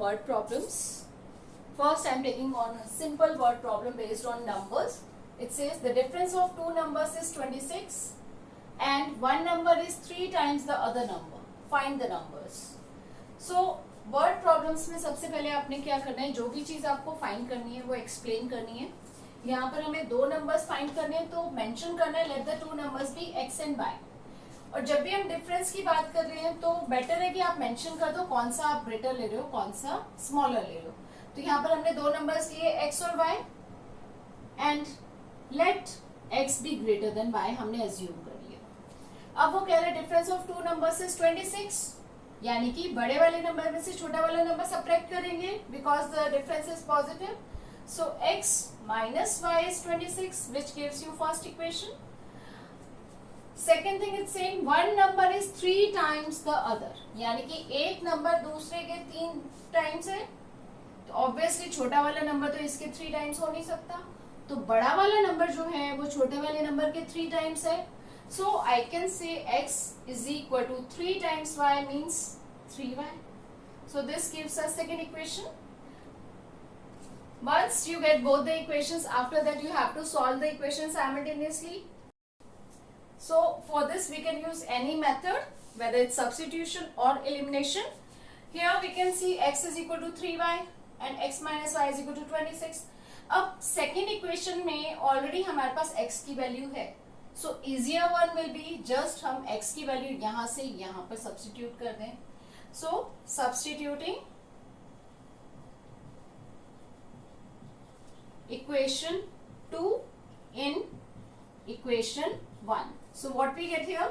word problems. First, I am taking on a simple word problem based on numbers. It says the difference of two numbers is 26 and one number is 3 times the other number. Find the numbers. So, word problems में सबसे पहले आपने क्या करना है, जो भी चीज आपको फाइंड करनी है वो एक्सप्लेन करनी है. यहाँ पर हमें दो नंबर्स फाइंड करने हैं तो मेंशन करना है let the two numbers be x and y. और जब भी हम डिफरेंस की बात कर रहे हैं तो बेटर है कि आप मेंशन कर दो कौन सा आप ग्रेटर ले रहे हो, कौन सा स्मॉलर ले रहे हो. तो यहाँ पर हमने दो नंबर्स लिए x और y and let x be greater than y हमने एज्यूम कर लिया. अब वो कह रहे हैं difference of two numbers is 26, यानी कि बड़े वाले नंबर में से छोटा वाला नंबर सब्ट्रैक्ट करेंगे because the difference is positive. So x minus y is 26 which gives you first equation. Second thing it's saying one number is 3 times the other, यानी कि एक नंबर दूसरे के 3 टाइम्स है तो ऑब्वियसली छोटा वाला नंबर तो इसके 3 टाइम्स हो नहीं सकता, तो बड़ा वाला नंबर जो है वो छोटे वाले नंबर के 3 टाइम्स है. So I can say x is equal to 3 times y means 3y. So this gives us second equation. Once you get both the equations, after that you have to solve the equation simultaneously. So for this we can use any method, whether it's substitution or elimination. Here we can see x is equal to 3y and x minus y is equal to 26. अब second equation में already हमारे पास x की value है, so easier one will be just हम x की value यहाँ से यहाँ पर substitute कर दें. So substituting equation 2 in equation 1. So what we get here,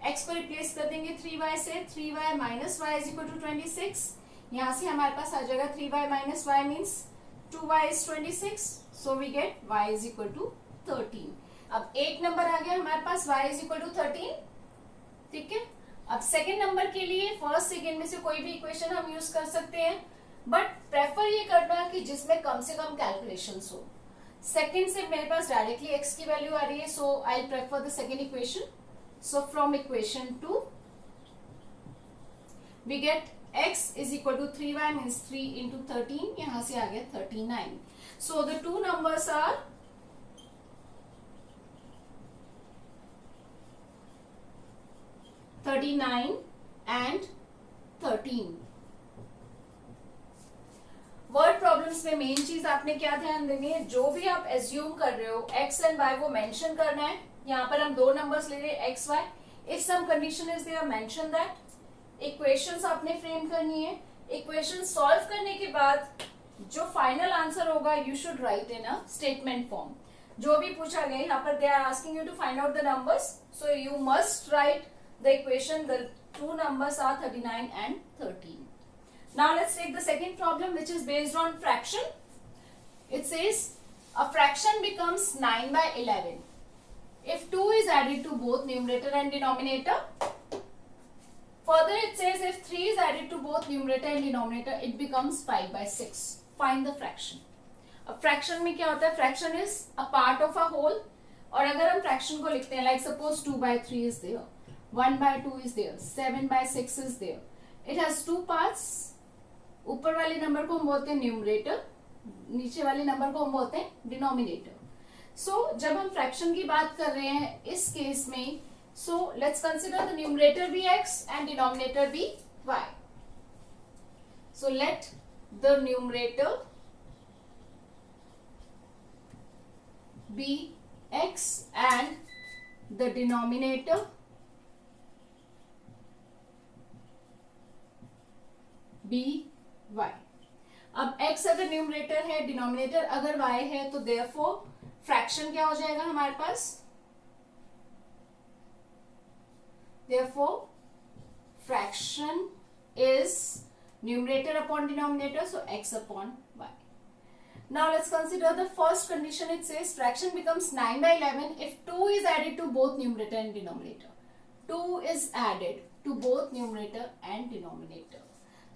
x को रिप्लेस कर देंगे 3y से, 3y minus y is equal to 26. यहाँ से हमारे पास आ जाएगा 3y minus y means 2y is 26. So we get y is equal to 13. अब एक नंबर आ गया हमारे पास y is equal to 13. ठीक है. अब सेकेंड नंबर के लिए फर्स्ट सेकेंड में से कोई भी इक्वेशन हम यूज कर सकते हैं, बट प्रेफर ये करना कि जिसमें कम से कम कैलकुलेशंस हो. सेकेंड से मेरे पास डायरेक्टली x की वैल्यू आ रही है, so I prefer the second equation. So from equation 2 we get x is equal to 3y means 3 into 13. यहां से आ गया 39. So the two numbers are 39 and 13. Word problems में मेन चीज आपने क्या ध्यान देनी है, जो भी आप एज्यूम कर रहे हो x एंड y वो मेंशन करना है. यहाँ पर हम दो नंबर्स ले रहे हैं x y. If some condition is there mention that. Equations आपने फ्रेम करनी है. इक्वेशन सॉल्व करने के बाद जो फाइनल आंसर होगा you should write in a statement form. जो भी पूछा गया यहाँ पर they are asking you to find out the numbers, so you must write the equation. The two numbers are 39 and 13. Now let's take the second problem, which is based on fraction. It says a fraction becomes 9 by 11 if 2 is added to both numerator and denominator. Further it says if 3 is added to both numerator and denominator it becomes 5 by 6. Find the fraction. अब fraction में क्या होता है, fraction is a part of a whole. और अगर हम fraction को लिखते हैं like suppose 2 by 3 is there, 1 by 2 is there, 7 by 6 is there. It has two parts. ऊपर वाले नंबर को हम बोलते हैं न्यूमरेटर, नीचे वाले नंबर को हम बोलते हैं डिनोमिनेटर. सो जब हम फ्रैक्शन की बात कर रहे हैं इस केस में, so let's consider the numerator be x and denominator be y. So let the numerator be x and the denominator be y. अब x अगर न्यूमरेटर है, डिनोमिनेटर अगर y है, तो देयरफॉर फ्रैक्शन क्या हो जाएगा हमारे पास, therefore fraction is numerator upon denominator, so x upon y. Now let's consider the first condition. It says fraction becomes 9 by 11 if 2 is added to both numerator and denominator. 2 is added to both numerator and denominator.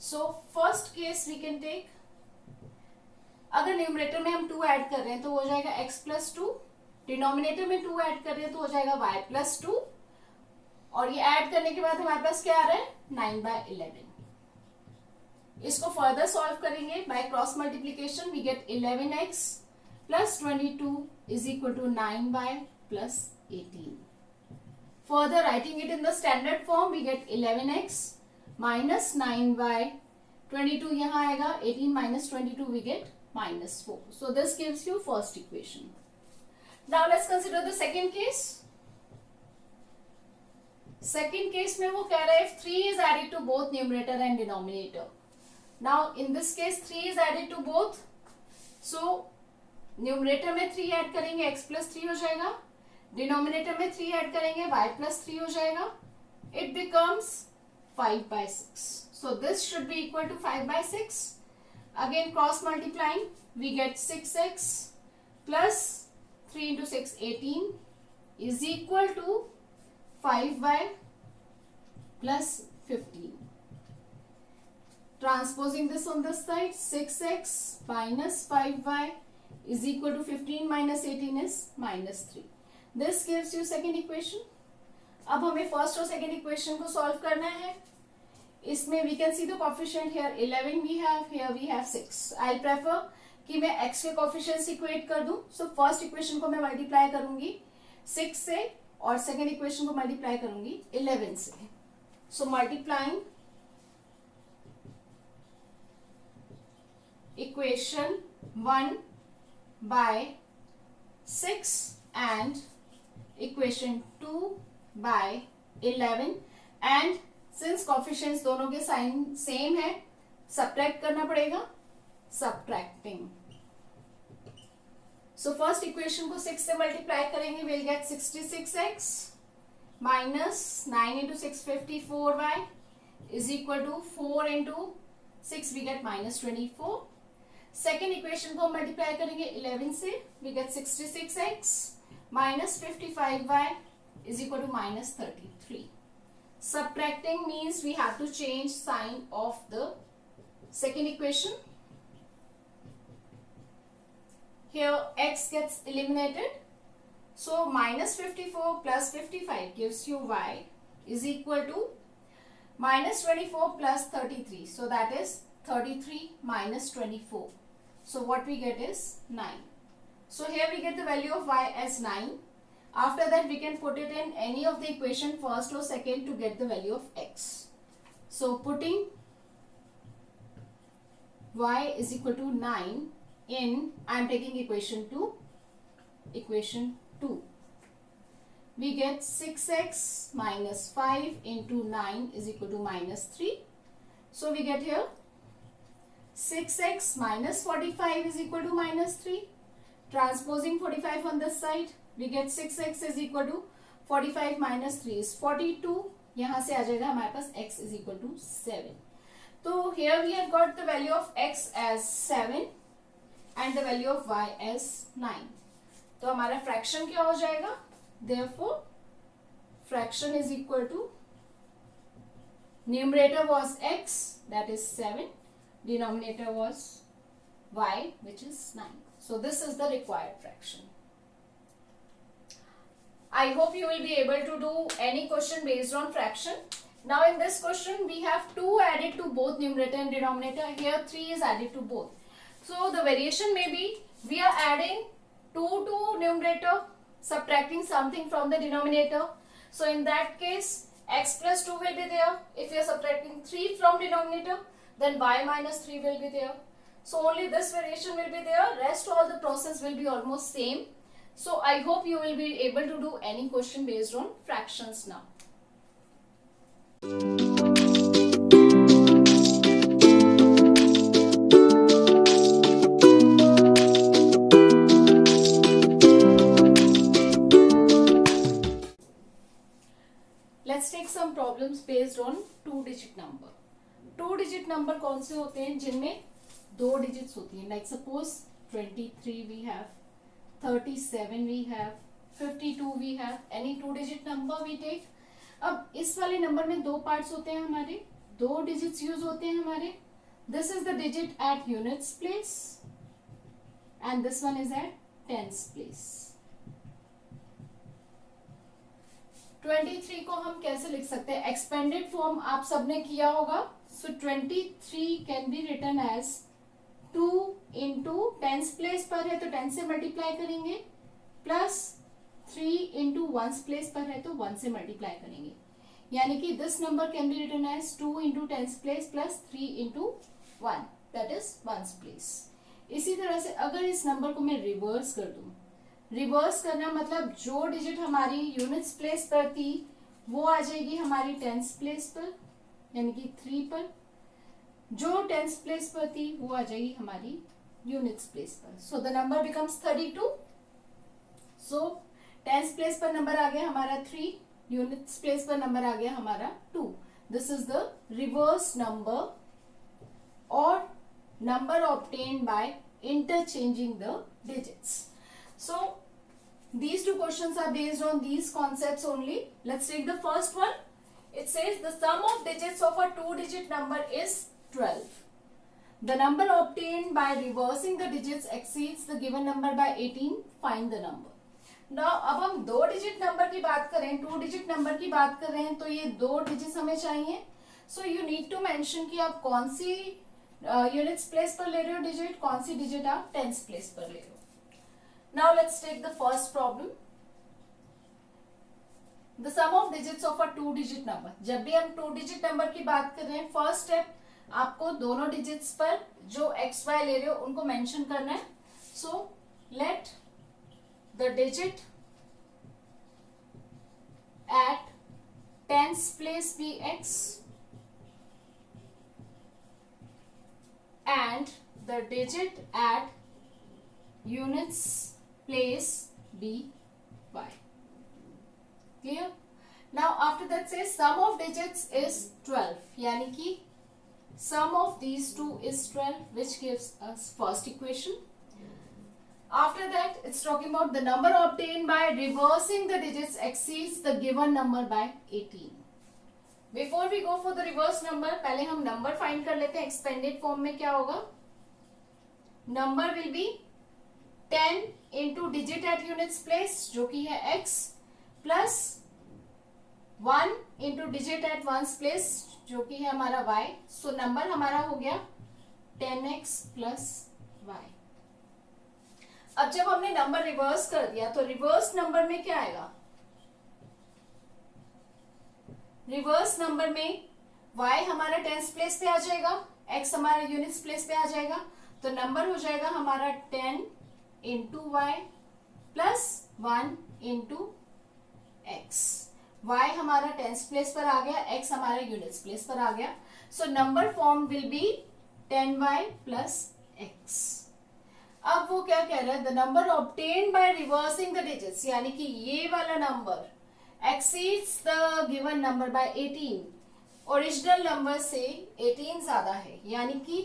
So first case we can take, अगर numerator में हम 2 add कर रहे हैं तो हो जाएगा x plus 2, denominator में 2 ऐड कर रहे हैं तो हो जाएगा y plus 2, और ये ऐड करने के बाद हमारे पास क्या आ रहा है 9 by 11. इसको फर्दर सॉल्व करेंगे by cross multiplication. We get 11x plus 22 is equal to 9y plus 18. Further writing it in the standard form, we get 11x minus 9y, 22 यहाँ आएगा, 18 minus 22 we get -4. So this gives you first equation. Now let's consider the second case. Second case में वो कह रहा है if 3 is added to both numerator and denominator. Now in this case 3 is added to both. So numerator में 3 add करेंगे x plus 3 हो जाएगा, denominator में 3 ऐड करेंगे y plus 3 हो जाएगा. It becomes 5/6. So this should be equal to 5/6. Again cross multiplying, we get 6x plus 3 into 6 18 is equal to 5y plus 15. Transposing this on this side, 6x minus 5y is equal to 15 minus 18 is -3. This gives you second equation. अब हमें first और second equation को solve करना है. इसमें we can see the coefficient here 11 we have, here we have 6. I prefer कि मैं x के कोफिशिएंट्स इक्वेट कर दूं. सो फर्स्ट इक्वेशन को मैं मल्टीप्लाई करूंगी 6 से और सेकेंड इक्वेशन को मल्टीप्लाई करूंगी 11 से. So multiplying equation 1 by 6 and equation 2 by 11 and since coefficients दोनों के साइन सेम है, सब्ट्रैक्ट करना पड़ेगा. सब्ट्रैक्टिंग. सो फर्स्ट इक्वेशन को 6 से मल्टीप्लाई करेंगे, will get 66x minus 9 into 6 54y is equal to 4 into 6 we get -24. Second equation को multiply करेंगे 11 से, we get 66x minus 55y is equal to -33. Subtracting means we have to change sign of the second equation. Here x gets eliminated. So -54 plus 55 gives you y is equal to -24 plus 33. So that is 33 minus 24. So what we get is 9. So here we get the value of y as 9. After that we can put it in any of the equation first or second to get the value of x. So putting y is equal to 9 in, I am taking equation 2. We get 6x minus 5 into 9 is equal to -3. So we get here 6x minus 45 is equal to -3. Transposing 45 on this side, we get 6x is equal to 45 minus 3 is 42. यहाँ से आ जाएगा हमारे पास x is equal to 7. तो here we have got the value of x as 7 and the value of y as 9. तो हमारा fraction क्या हो जाएगा? Therefore, fraction is equal to numerator was x, that is 7. Denominator was y, which is 9. So this is the required fraction. I hope you will be able to do any question based on fraction. Now in this question we have 2 added to both numerator and denominator. Here 3 is added to both. So the variation may be we are adding 2 to numerator, subtracting something from the denominator. So in that case x plus 2 will be there. If we are subtracting 3 from denominator, then y minus 3 will be there. So only this variation will be there. Rest all the process will be almost same. So I hope you will be able to do any question based on fractions now. Let's take some problems based on 2-digit number. 2-digit number कौन से होते हैं जिनमें 2 digits होती हैं? Like suppose 23 we have, 37 we have, 52 we have. Any 2-digit number we take. अब इस वाले नंबर में 2 पार्ट्स होते हैं हमारे, 2 डिजिट्स यूज होते हैं हमारे. This is the digit at units place and this one is at tens place. 23 को हम कैसे लिख सकते हैं? एक्सपेंडेड फॉर्म आप सबने किया होगा. So 23 can be written as 2 into tens place पर है तो 10 से मल्टीप्लाई करेंगे, प्लस 3 into वंस प्लेस पर है तो 1 से मल्टीप्लाई करेंगे, यानी कि this number can be written as 2 into tens place plus 3 into 1, that is ones place. इसी तरह से अगर इस नंबर को मैं रिवर्स कर दूं, रिवर्स करना मतलब जो डिजिट हमारी यूनिट्स प्लेस पर थी वो आ जाएगी हमारी टेंस प्लेस पर, यानी कि 3 पर. जो टेंस प्लेस पर थी वो आ जाएगी हमारी यूनिट्स प्लेस पर. So the number becomes 32. So tense place पर नंबर आ गया हमारा 3, यूनिट्स प्लेस पर नंबर आ गया हमारा 2. This is the reverse number और number obtained by interchanging the digits. So these two questions are based on these concepts only. Let's take the first one. It says the sum of digits of a 2-digit number is 12. The number obtained by reversing the digits exceeds the given number by 18. Find the number. Now अब हम 2-digit number की बात करें, 2-digit number की बात कर रहे हैं तो ये 2 digits हमें चाहिए. So you need to mention कि आप कौन सी यूनिट्स प्लेस पर ले रहे हो डिजिट, कौन सी डिजिट आप टेंस प्लेस पर ले रहे हो. Now let's take the first problem. The sum of digits of a 2-digit number. जब भी हम 2-digit नंबर की बात कर रहे हैं, फर्स्ट स्टेप आपको दोनों डिजिट्स पर जो एक्स वाई ले रहे हो उनको मेंशन करना है. So let the digit at tens place be x and the digit at units place be y. Clear? Now after that says sum of digits is 12, यानी कि sum of these two is 12, which gives us first equation. After that it's talking about the number obtained by reversing the digits exceeds the given number by 18. Before we go for the reverse number, पहले हम number find कर लेते हैं. Expanded form में क्या होगा, number will be 10 into digit at units place जो कि है x, plus 1 into digit at ones place जो कि है हमारा y. सो नंबर हमारा हो गया 10x प्लस y. अब जब हमने नंबर रिवर्स कर दिया तो रिवर्स नंबर में क्या आएगा, रिवर्स नंबर में y हमारा टेंस प्लेस पे आ जाएगा, x हमारा यूनिट्स प्लेस पे आ जाएगा, तो नंबर हो जाएगा हमारा 10 into y plus 1 into x. y हमारा टेंस प्लेस पर आ गया, x हमारा यूनिट्स प्लेस पर आ गया. So number form will be 10y plus x. अब वो क्या कह रहा है, the number obtained by reversing the digits, यानी कि ये वाला number exceeds the given number by 18. Original number से 18 ज्यादा है, यानी कि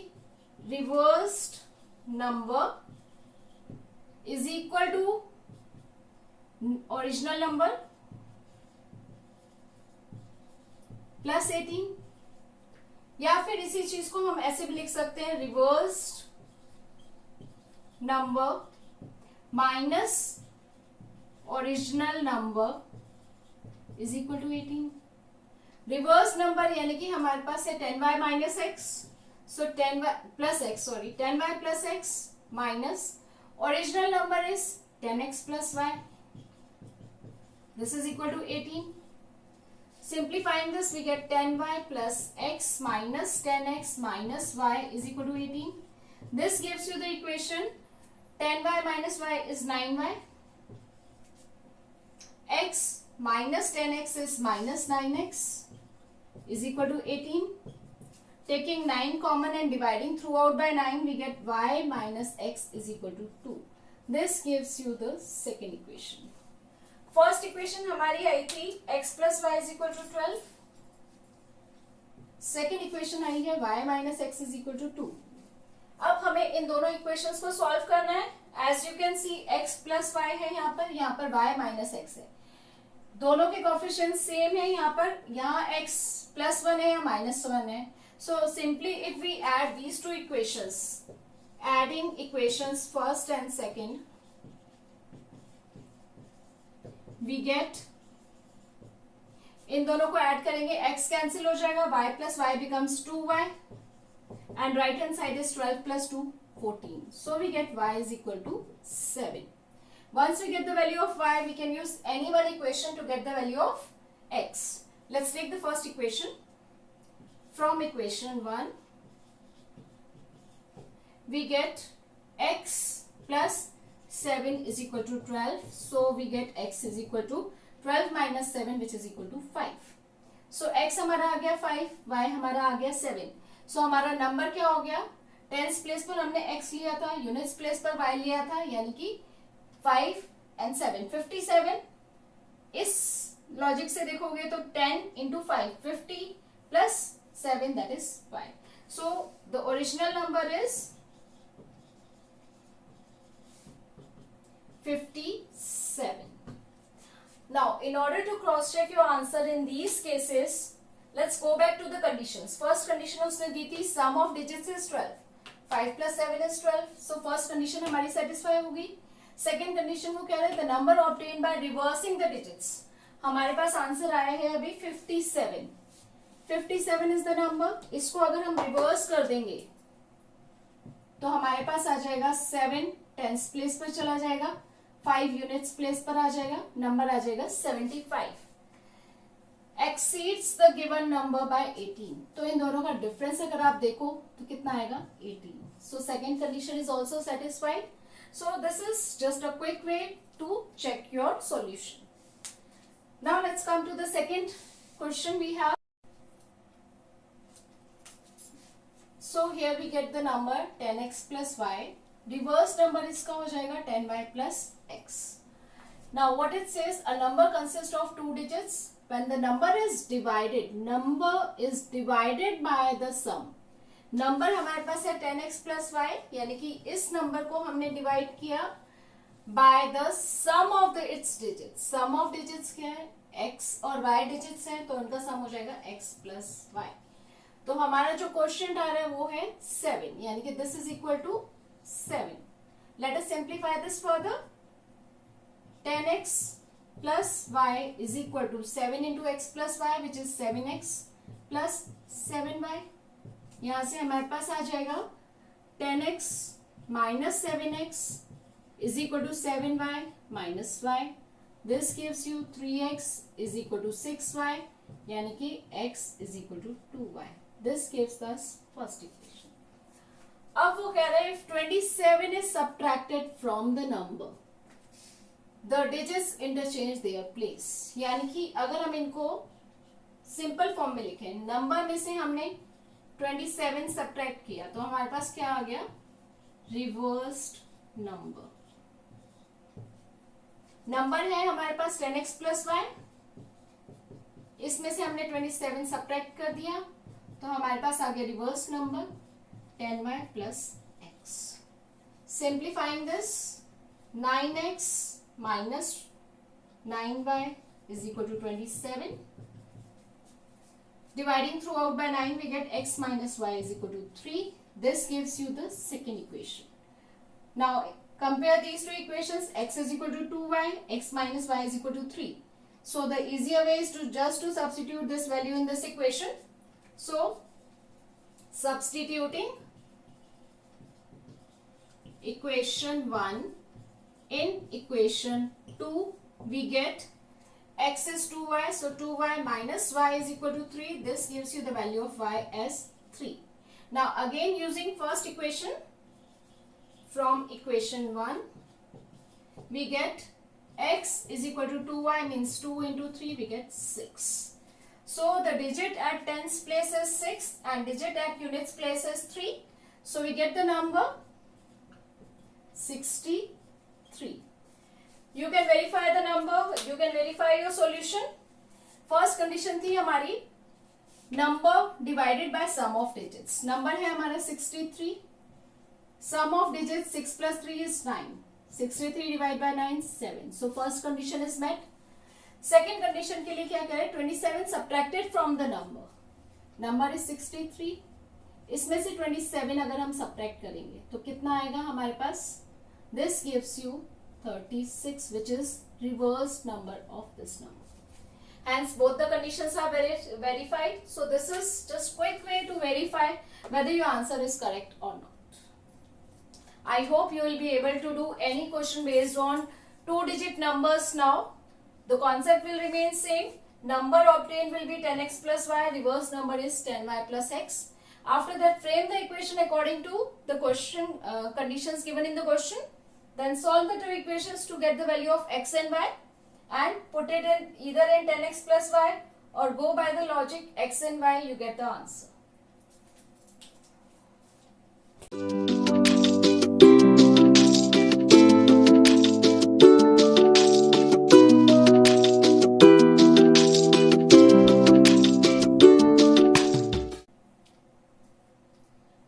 reversed number is equal to original number plus 18. या फिर इसी चीज को हम ऐसे भी लिख सकते हैं, reversed number minus original number is equal to 18. Reverse number यानी कि हमारे पास है 10y minus x, so 10y plus x, sorry 10y plus x minus original number is 10x plus y. This is equal to 18. Simplifying this we get 10y plus x minus 10x minus y is equal to 18. This gives you the equation 10y minus y is 9y. x minus 10x is minus 9x is equal to 18. Taking 9 common and dividing throughout by 9, we get y minus x is equal to 2. This gives you the second equation. First equation हमारी आई थी x plus y is equal to 12. Second equation आई है y minus x is equal to 2. अब हमें इन दोनों equations को solve करना है. As you can see x plus y है यहाँ पर y माइनस एक्स है. दोनों के कोफिशिएंट सेम है यहाँ x प्लस 1 है या माइनस 1 है. So simply if we add these two equations, adding equations first and second, we get इन दोनों को ऐड करेंगे, x कैंसिल हो जाएगा, y plus y becomes 2y and right hand side is 12 plus 2 14. So we get y is equal to 7. Once we get the value of y, we can use any one equation to get the value of x. Let's take the first equation. From equation 1 we get x plus 7 is equal to 12. So we get x is equal to 12 minus 7 which is equal to 5. So x हमारा आ गया 5, y हमारा आ गया 7. So हमारा number क्या हो गया, tense place पर हमने x लिया था, यूनिट्स प्लेस पर y लिया था, यानी कि 5 and 7 57. इस लॉजिक से देखोगे तो 10 into 5 50 plus 7 that is 5. So the original number is 57. Now in order to cross check your answer in these cases, let's go back to the conditions. First condition उसने दी थी sum of digits is 12. 5 plus 7 is 12. So first condition हमारी satisfy होगी. Second condition वो कह रहे हैं the number obtained by reversing the digits. हमारे पास answer आया है अभी 57. 57 is the number. इसको अगर हम रिवर्स कर देंगे तो हमारे पास आ जाएगा 7 टेंस प्लेस पर चला जाएगा, 5 यूनिट्स प्लेस पर आ जाएगा, नंबर आ जाएगा 75. Exceeds the given number by 18. तो इन दोनों का डिफरेंस अगर आप देखो तो कितना आएगा 18. So second condition is also satisfied. So this is just a quick way to check your solution. Now let's come to the second question we have. So here we get the number 10x plus y. Reverse number इसका हो जाएगा 10y plus x. Now what it says, a number consists of two digits. When the number is divided by the sum. Number हमारे पास है 10x plus y, यानी कि इस number को हमने डिवाइड किया by the sum of its digits. sum of digits क्या है, x और y digits हैं, तो उनका सम हो जाएगा x plus y. तो हमारा जो क्वेश्चन आ रहा है वो है 7, यानी कि this is equal to 7. Let us simplify this further. 10x plus y is equal to 7 into x plus y which is 7x plus 7y. यहां से हमारे पास आ जाएगा 10x minus 7x is equal to 7y minus y. This gives you 3x is equal to 6y, यानी कि x is equal to 2y. This gives us first equation. अब वो कह रहे हैं if 27 is subtracted from the number, the digits interchange their place. यानी कि अगर हम इनको सिंपल फॉर्म में लिखें, नंबर में से हमने 27 सब्ट्रैक्ट किया तो हमारे पास क्या आ गया, रिवर्स्ड नंबर. नंबर है हमारे पास 10x plus y, इसमें से हमने 27 सब्ट्रैक्ट कर दिया तो हमारे पास आ गया reverse number 10y plus x. Simplifying this, 9x minus 9y is equal to 27. Dividing throughout by 9 we get x minus y is equal to 3. This gives you the second equation. Now compare these two equations. X is equal to 2y, x minus y is equal to 3. So the easier way is to just to substitute this value in this equation. So substituting equation 1 in equation 2 we get x is 2y, so 2y minus y is equal to 3. This gives you the value of y as 3. Now again using first equation, from equation 1 we get x is equal to 2y means 2 into 3 we get 6. So the digit at tens place is 6 and digit at units place is 3. So we get the number 63. You can verify the number, you can verify your solution. First condition थी हमारी number divided by sum of digits. Number है हमारा 63. Sum of digits 6 plus 3 is 9. 63 divided by 9 7. So first condition is met. Second condition के लिए क्या करें, 27 subtracted from the number. Number is 63. इसमें से 27 अगर हम subtract करेंगे तो कितना आएगा हमारे पास, this gives you 36 which is reverse number of this number. Hence both the conditions are verified. So this is just quick way to verify whether your answer is correct or not. I hope you will be able to do any question based on 2-digit numbers now. The concept will remain same. Number obtained will be 10x plus y. Reverse number is 10y plus x. After that, frame the equation according to the question conditions given in the question. Then solve the two equations to get the value of x and y, and put it in either in 10x plus y or go by the logic x and y, you get the answer.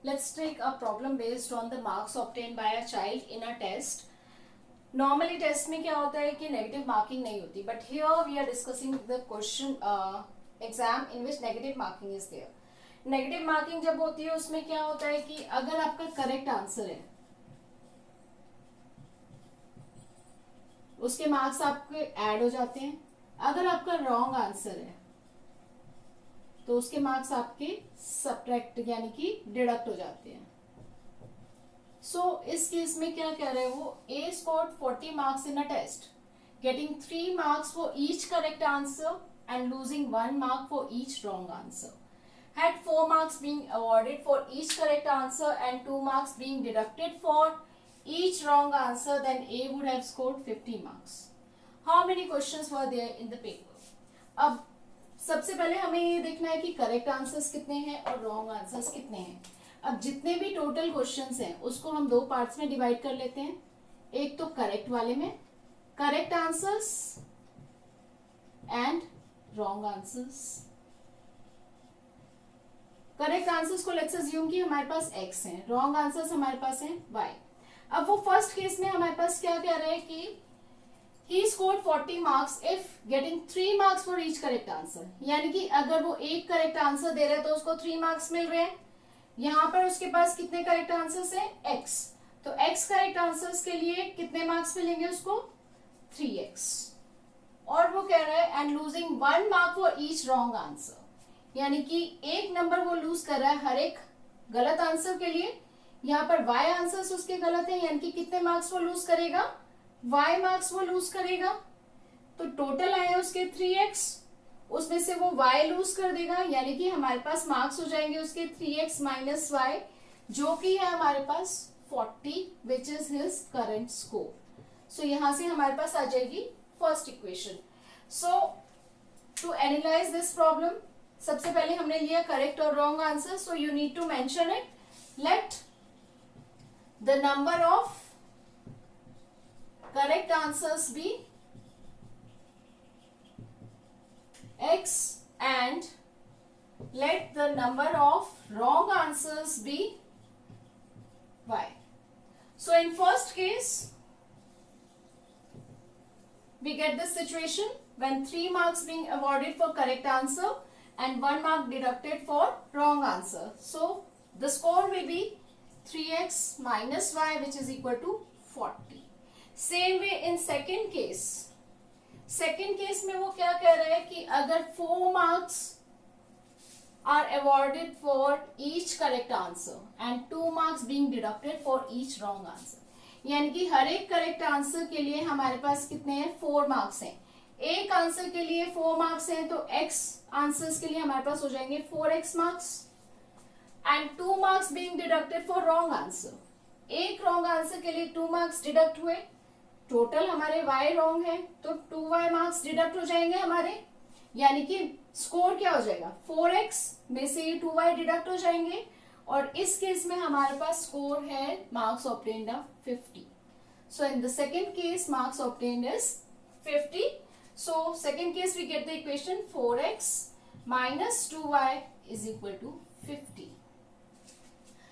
Let's take a problem based on the marks obtained by a child in a test. Normally test में क्या होता है कि negative marking नहीं होती, but here we are discussing the question exam in which negative marking is there. Negative marking जब होती है उसमें क्या होता है कि अगर आपका करेक्ट आंसर है उसके मार्क्स आपके ऐड हो जाते हैं. अगर आपका रॉन्ग आंसर है तो उसके मार्क्स आपके सब्ट्रैक्ट यानी कि डिडक्ट हो जाते हैं. सो इस केस में क्या कह रहे हैं वो, he scored 40 marks in a test, getting 3 marks for each correct answer and losing 1 mark for each wrong answer. Had 4 marks being awarded for each correct answer and 2 marks being deducted for each wrong answer, then A would have scored 50 marks. How many questions were there in the paper? अब सबसे पहले हमें ये देखना है कि correct answers कितने हैं और रॉन्ग आंसर्स कितने हैं. अब जितने भी टोटल क्वेश्चंस हैं उसको हम 2 पार्ट्स में डिवाइड कर लेते हैं. एक तो करेक्ट वाले में correct answers and wrong answers. Correct answers को लेट्स अज्यूम कि हमारे पास x हैं, रॉन्ग आंसर्स हमारे पास हैं y. अब वो फर्स्ट केस में हमारे पास क्या कह रहे हैं कि he scored 40 marks if getting 3 marks for each correct answer. यानी कि अगर वो एक करेक्ट आंसर दे रहे हैं तो उसको 3 मार्क्स मिल रहे हैं. यहाँ पर उसके पास कितने करेक्ट आंसर्स हैं, x. तो x करेक्ट आंसर्स के लिए कितने मार्क्स मिलेंगे उसको, 3x. और वो कह रहा है and losing 1 mark for each wrong answer, यानी कि 1 नंबर वो लूज कर रहा है हर एक गलत आंसर के लिए. यहाँ पर y आंसर्स उसके गलत हैं, यानी कि कितने मार्क्स वो लूज करेगा, y मार्क्स वो लूज करेगा. तो टोटल आए उसके 3x, उसमें से वो y लूज कर देगा, यानी कि हमारे पास मार्क्स हो जाएंगे उसके 3x माइनस y, जो कि है हमारे पास 40, which is his current score. So यहां से हमारे पास आ जाएगी first equation. So to analyse this problem, सबसे पहले हमने लिया करेक्ट और wrong answer. So you need to mention it. Let the number of correct answers be x and let the number of wrong answers be y. So in first case we get this situation when 3 marks being awarded for correct answer and 1 mark deducted for wrong answer. So the score will be 3x minus y, which is equal to 40. Same way in second case. Second case में वो क्या कह रहा है कि अगर 4 marks are awarded for each correct answer and 2 marks being deducted for each wrong answer, यानी कि हर एक करेक्ट आंसर के लिए हमारे पास कितने हैं, 4 मार्क्स हैं. एक आंसर के लिए 4 मार्क्स हैं तो x आंसर्स के लिए हमारे पास हो जाएंगे 4x marks and 2 marks being deducted for wrong answer. एक रॉन्ग आंसर के लिए 2 मार्क्स डिडक्ट हुए, टोटल हमारे y रॉन्ग है तो 2y मार्क्स डिडक्ट हो जाएंगे हमारे, यानी कि स्कोर क्या हो जाएगा, 4x में से ये 2y डिडक्ट हो जाएंगे. और इस केस में हमारे पास स्कोर है marks obtained 50. So in the second case marks obtained is 50. So second case we get the equation 4x minus 2y is equal to 50.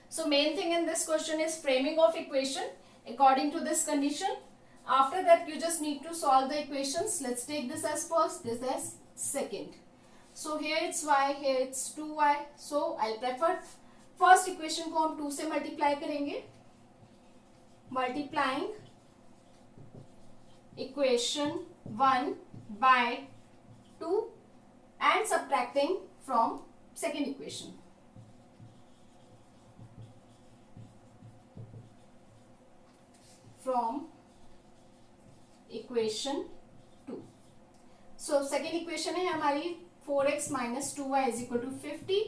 So main thing in this question is framing of equation according to this condition. After that you just need to solve the equations. Let's take this as first, this as second. So here it's y, here it's 2y. So I'll prefer first equation को हम 2 से multiply करेंगे. Multiplying equation 1 by 2 and subtracting from second equation. From equation 2. So second equation है हमारी 4x minus 2y is equal to 50.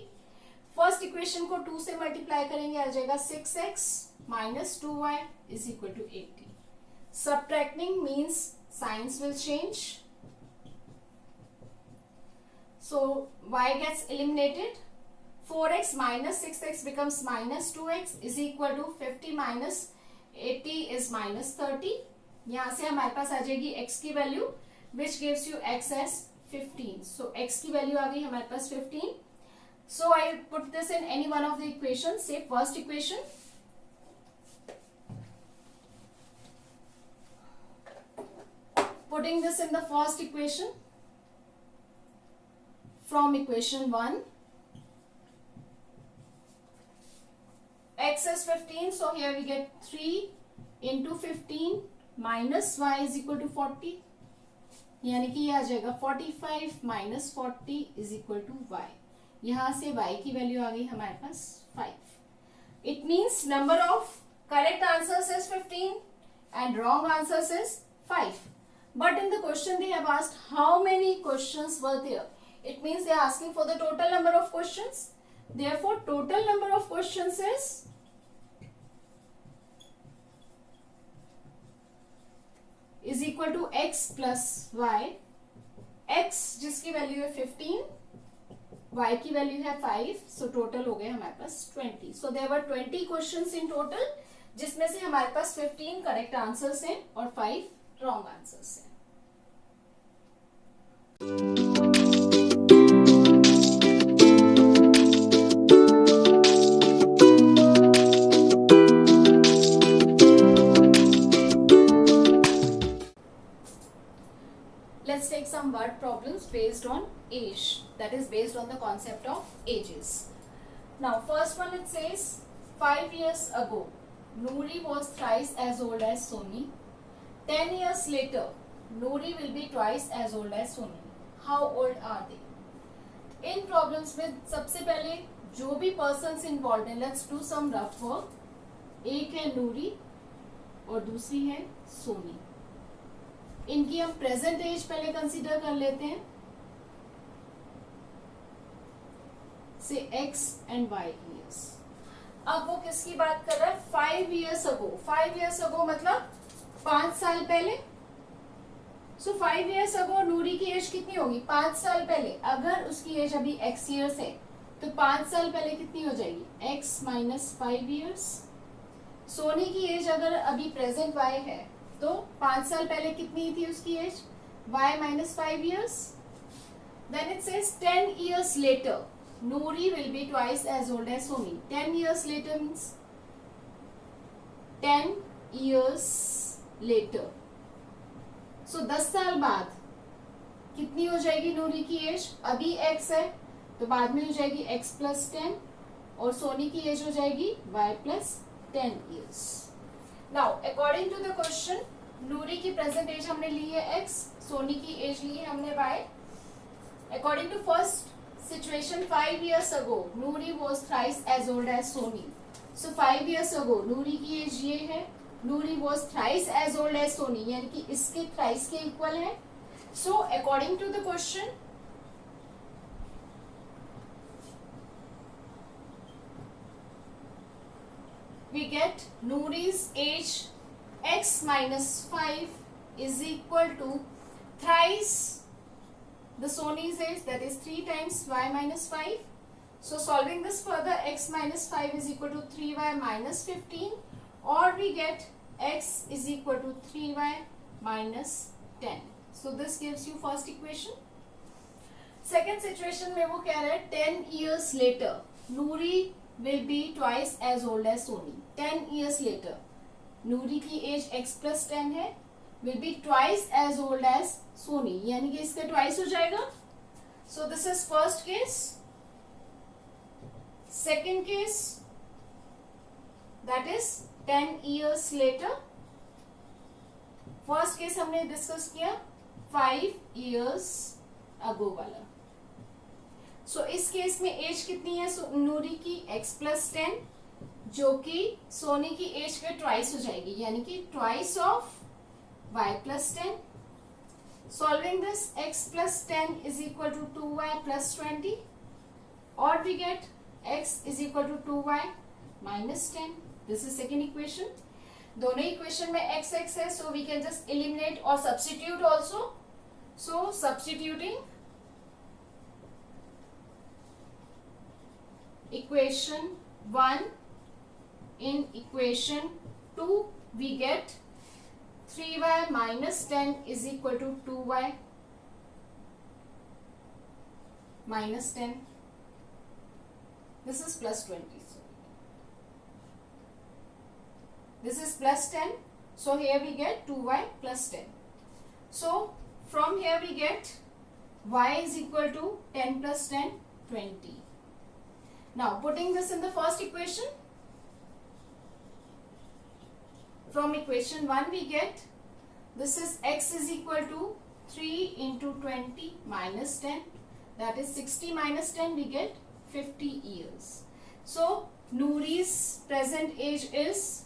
First equation को 2 से multiply करेंगे, आ जाएगा 6x minus 2y is equal to 80. Subtracting means signs will change. So y gets eliminated. 4x minus 6x becomes minus 2x is equal to 50 minus 80 is minus 30. यहाँ से हमारे पास आ जाएगी x की value which gives you x as 15. So x की value आ गई हमारे पास 15. So I put this in any one of the equations. Say first equation. Putting this in the first equation. From equation 1. X is 15. So here we get 3 into 15 minus y is equal to 40. यानी कि ये आ जाएगा 45 minus 40 is equal to y. यहां से y की value आ गई हमारे पास 5. It means number of correct answers is 15 and wrong answers is 5. But in the question they have asked how many questions were there. It means they are asking for the total number of questions. Therefore, total number of questions is equal to x plus y. x जिसकी value है 15, y की value है 5, so total हो गए हमारे पास 20. So there were 20 questions in total, जिसमें से हमारे पास 15 करेक्ट आंसर्स हैं और 5 रॉन्ग आंसर्स हैं. Let's take some word problems based on age, that is based on the concept of ages. Now first one, it says 5 years ago Noori was thrice as old as Soni. 10 years later Noori will be twice as old as Soni. How old are they? इन problems में सबसे पहले जो भी persons involve हैं, let's do some rough work. एक है नूरी और दूसरी है सोनी. इनकी हम प्रेजेंट एज पहले कंसीडर कर लेते हैं. से x एंड y years. अब वो किसकी बात कर रहा है? 5 years ago. 5 years ago मतलब 5 साल पहले. सो 5 years ago नूरी की एज कितनी होगी? 5 साल पहले. अगर उसकी एज अभी x years है तो 5 साल पहले कितनी हो जाएगी? x minus 5 years. सोनी की एज अगर अभी प्रेजेंट y है तो 5 साल पहले कितनी थी उसकी as? y minus 5 years. Then it says 10 years later Noori will be twice as old as Soni. 10 years later means 10 years later. So 10 साल बाद कितनी हो जाएगी नूरी की एज? अभी x है तो बाद में हो जाएगी x plus 10 और सोनी की एज हो जाएगी y plus 10 years. Now according to the question, नूरी की प्रेजेंट एज हमने ली है x, सोनी की एज ली है हमने y. According to first situation, 5 years ago Noori was thrice as old as Soni. So 5 years ago नूरी की एज ये है. Noori was thrice as old as Soni, यानी कि इसके thrice के इक्वल है. So according to the question, we get Noori's age x minus 5 is equal to thrice the Soni's age, that is 3 times y minus 5. So solving this further, x minus 5 is equal to 3y minus 15, or we get x is equal to 3y minus 10. So this gives you first equation. Second situation में वो कह रहा है 10 years later Noori will be twice as old as Soni. 10 years later नूरी की as x plus 10 है, will be twice as old as Soni, यानी कि इसका twice हो जाएगा. So this is first case. Second case, that is 10 years later. First case हमने discuss किया 5 years अगो वाला। सो इस केस में एज कितनी है नूरी की x+10, जो कि सोनी की एज के ट्वाइस हो जाएगी, यानी कि twice of y+10. Solving this, x+10 is equal to 2y+20, or we get x is equal to 2y-10. This is second equation. दोनों इक्वेशन में x x है, so we can just eliminate or substitute also. So substituting equation 1 in equation 2, we get 3y-10 is equal to 2y-10. This is +20. This is +10. So here we get 2y+10. So from here we get y is equal to 10 plus 10, 20. Now putting this in the first equation, from equation 1 we get, this is x is equal to 3 into 20 minus 10, that is 60 minus 10, we get 50 years. So Noori's present age is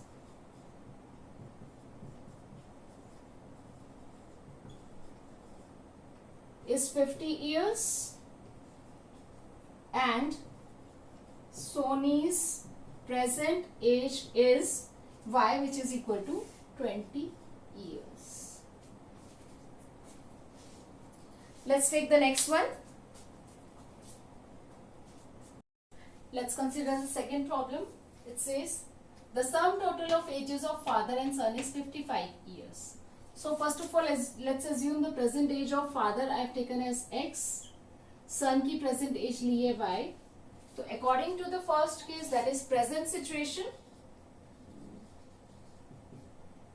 50 years, and Sony's present age is y, which is equal to 20 years. Let's take the next one. Let's consider the second problem. It says the sum total of ages of father and son is 55 years. So first of all, let's assume the present age of father I have taken as x, son की present age ली है y. So according to the first case, that is present situation,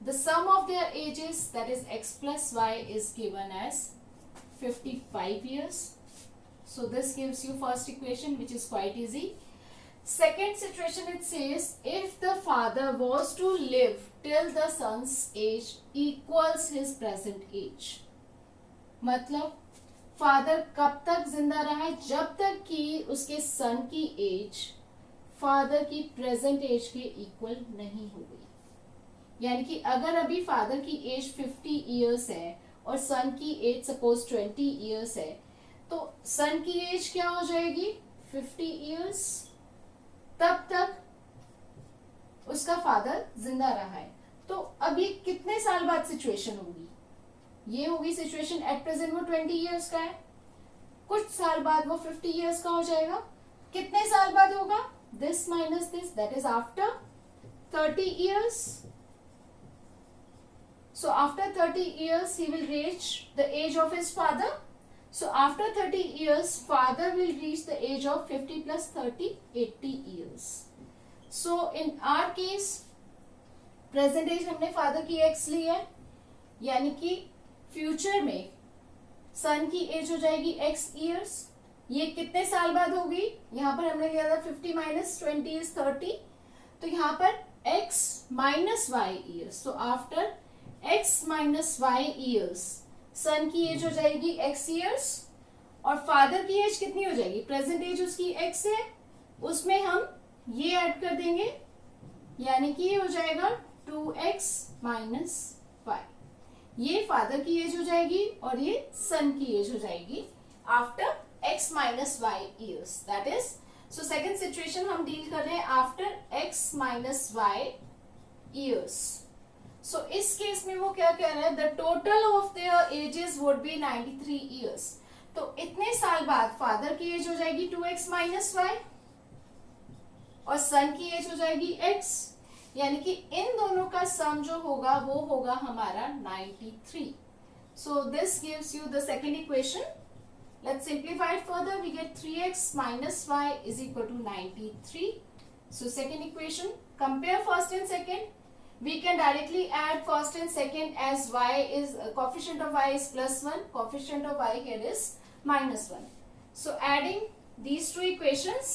the sum of their ages, that is x plus y, is given as 55 years. So this gives you first equation, which is quite easy. Second situation, it says if the father was to live till the son's age equals his present age. मतलब father कब तक जिंदा रहा है, जब तक कि उसके सन की एज फादर की प्रेजेंट एज के इक्वल नहीं हो गई। यानी कि अगर अभी फादर की एज 50 इयर्स है और सन की एज सपोज 20 इयर्स है, तो सन की एज क्या हो जाएगी 50 इयर्स, तब तक उसका फादर जिंदा रहा है। तो अब ये कितने साल बाद सिचुएशन होगी, ये होगी सिचुएशन एट प्रेजेंट वो 20 इयर्स का है, कुछ साल बाद वो 50 इयर्स का हो जाएगा। कितने साल बाद होगा, this minus this, that is after 30 years. So after 30 years he will reach the age of his father. So after 30 years, father will reach the age of 50 plus 30, 80 years. So in our case, present age हमने father की x ली है, यानी कि future में son की age हो जाएगी x years. ये कितने साल बाद होगी, यहाँ पर हमने लिया था 50 minus 20 is 30, तो यहाँ पर x minus y years. So after x minus y years, सन की एज हो जाएगी x इयर्स, और फादर की एज कितनी हो जाएगी, प्रेजेंट एज उसकी x है, उसमें हम ये ऐड कर देंगे, यानी कि ये हो जाएगा 2x माइनस y. ये फादर की एज हो जाएगी और ये सन की एज हो जाएगी after x minus y years. That is, so second situation हम डील कर रहे हैं after x minus y years. So इस केस में वो क्या कह रहे हैं, the total of their ages would be 93 years. तो इतने साल बाद फादर की एज हो जाएगी 2x माइनस y और सन की एज हो जाएगी x, यानी कि इन दोनों का सम जो होगा वो होगा हमारा 93. So this gives you the second equation. Let's simplify it further. We get 3x minus y is equal to 93. So second equation, compare first and second. We can directly add first and second as y is coefficient of y is +1, coefficient of y here is -1. So adding these two equations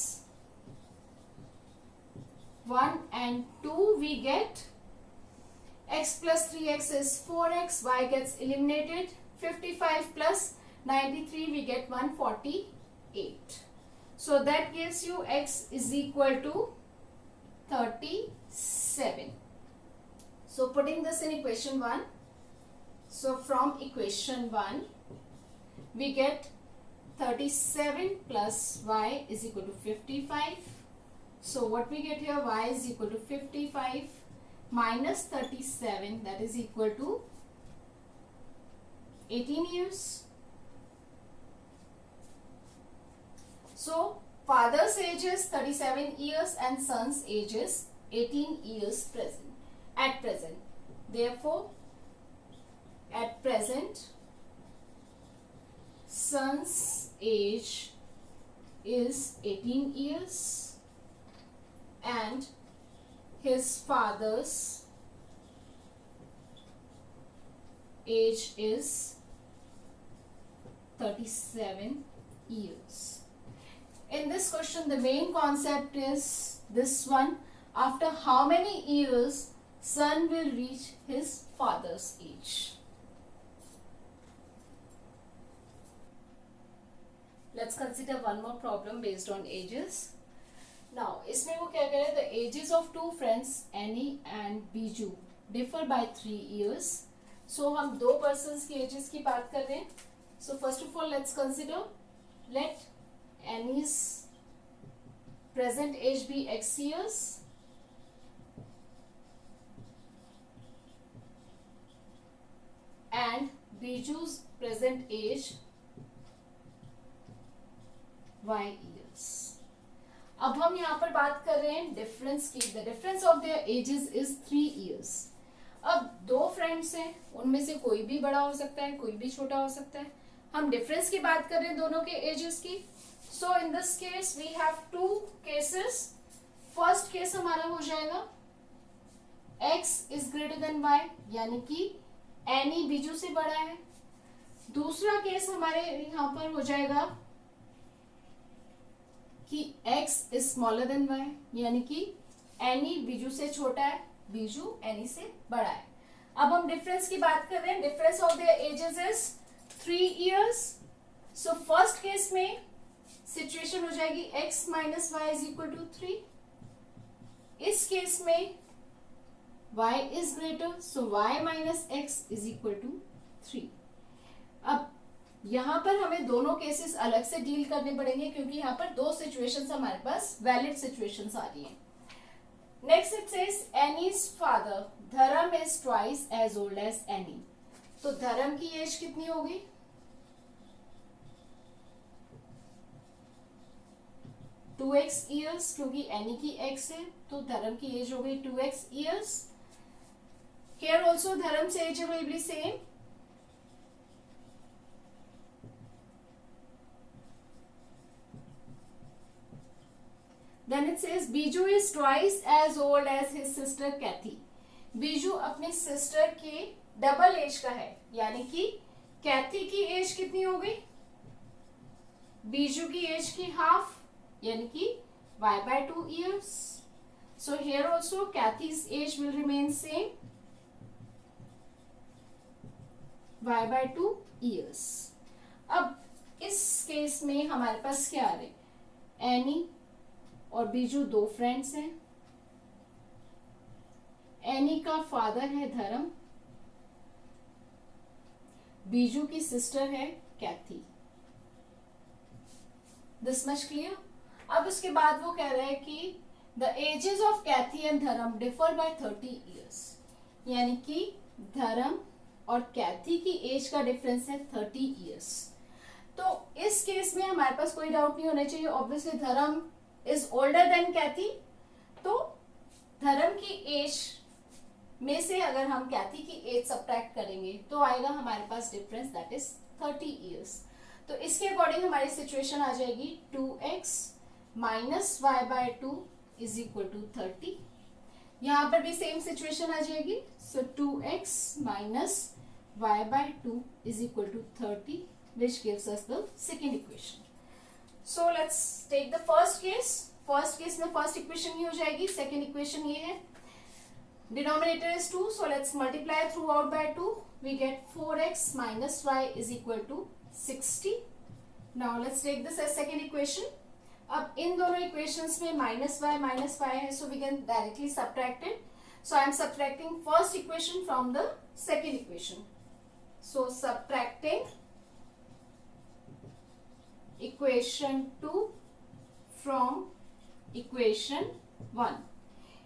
1 and 2, we get x plus 3x is 4x, y gets eliminated. 55 plus 93 we get 148. So that gives you x is equal to 37. So putting this in equation 1, so from equation 1 we get 37 plus y is equal to 55. So what we get here, y is equal to 55 minus 37, that is equal to 18 years. So father's age is 37 years and son's age is 18 years at present. Therefore, at present, son's age is 18 years and his father's age is 37 years. In this question, the main concept is this one: after how many years son will reach his father's age. Let's consider one more problem based on ages. Now, इसमें वो क्या कह रहे हैं? The ages of two friends Annie and Biju differ by 3 years. So हम दो persons की ages की बात कर रहे हैं. So first of all, let's consider. Let Annie's present age be x years and Biju's present age y years. अब हम यहाँ पर बात कर रहे हैं डिफरेंस की. The difference of their ages is 3 years. अब दो फ्रेंड्स हैं, उनमें से कोई भी बड़ा हो सकता है, कोई भी छोटा हो सकता है. हम डिफरेंस की बात कर रहे हैं दोनों के एजेस की. So in this case we have 2 cases. First case हमारा हो जाएगा x is greater than y, यानी कि एनी बीजू से बड़ा है. दूसरा केस हमारे यहाँ पर हो जाएगा कि x is smaller than y, यानी कि एनी बीजू से छोटा है, बीजू एनी से बड़ा है. अब हम डिफरेंस की बात कर रहे हैं. Difference of their ages is 3 years. So first case में सिचुएशन हो जाएगी x minus y is equal to 3. इस केस में y is greater, so y minus x is equal to 3. अब यहां पर हमें दोनों केसेस अलग से डील करने पड़ेंगे क्योंकि यहां पर दो सिचुएशंस हमारे पास वैलिड सिचुएशंस आ रही हैं. Next it says Annie's father Dharam is twice as old as Annie. तो धर्म की एज कितनी होगी? टू एक्स ईयर्स, क्योंकि एनी की एक्स है तो धर्म की एज हो गई 2x years. Here also Dharam age will be same. Then it says Biju is twice as old as his sister Kathy. Biju अपनी सिस्टर के डबल एज का है, यानी कि कैथी की एज कितनी हो गई? बीजू की एज की हाफ, यानी कि y/2 years. So here also Kathy's age will remain same, y/2 years. अब इस केस में हमारे पास क्या आ रहे? एनी और बीजू दो फ्रेंड्स हैं. एनी का फादर है धर्म, बीजू की सिस्टर है कैथी. This much clear. अब उसके बाद वो कह रहा है कि the ages of Cathy and Dharam differ by 30 years, यानी कि धर्म और कैथी की एज का डिफरेंस है 30 years. तो इस केस में हमारे पास कोई डाउट नहीं होना चाहिए. ऑब्वियसली धर्म इज ओल्डर देन कैथी, तो धर्म की एज में से अगर हम कैथी की एज सब्ट्रैक्ट करेंगे तो आएगा हमारे पास डिफरेंस दैट इज 30 years. तो इसके अकॉर्डिंग हमारी सिचुएशन आ जाएगी 2x minus y/2 is equal to 30. यहां पर भी सेम सिचुएशन आ जाएगी. So 2x minus y/2 is equal to 30 which gives us the second equation. So let's take the first case. First case में first equation ये हो जाएगी, second equation ये है. Denominator is 2, so let's multiply throughout by 2. We get 4x minus y is equal to 60. Now let's take this as second equation. अब इन दोनों equations में minus y है, so we can directly subtract it. So I am subtracting first equation from the second equation. So subtracting equation 2 from equation 1.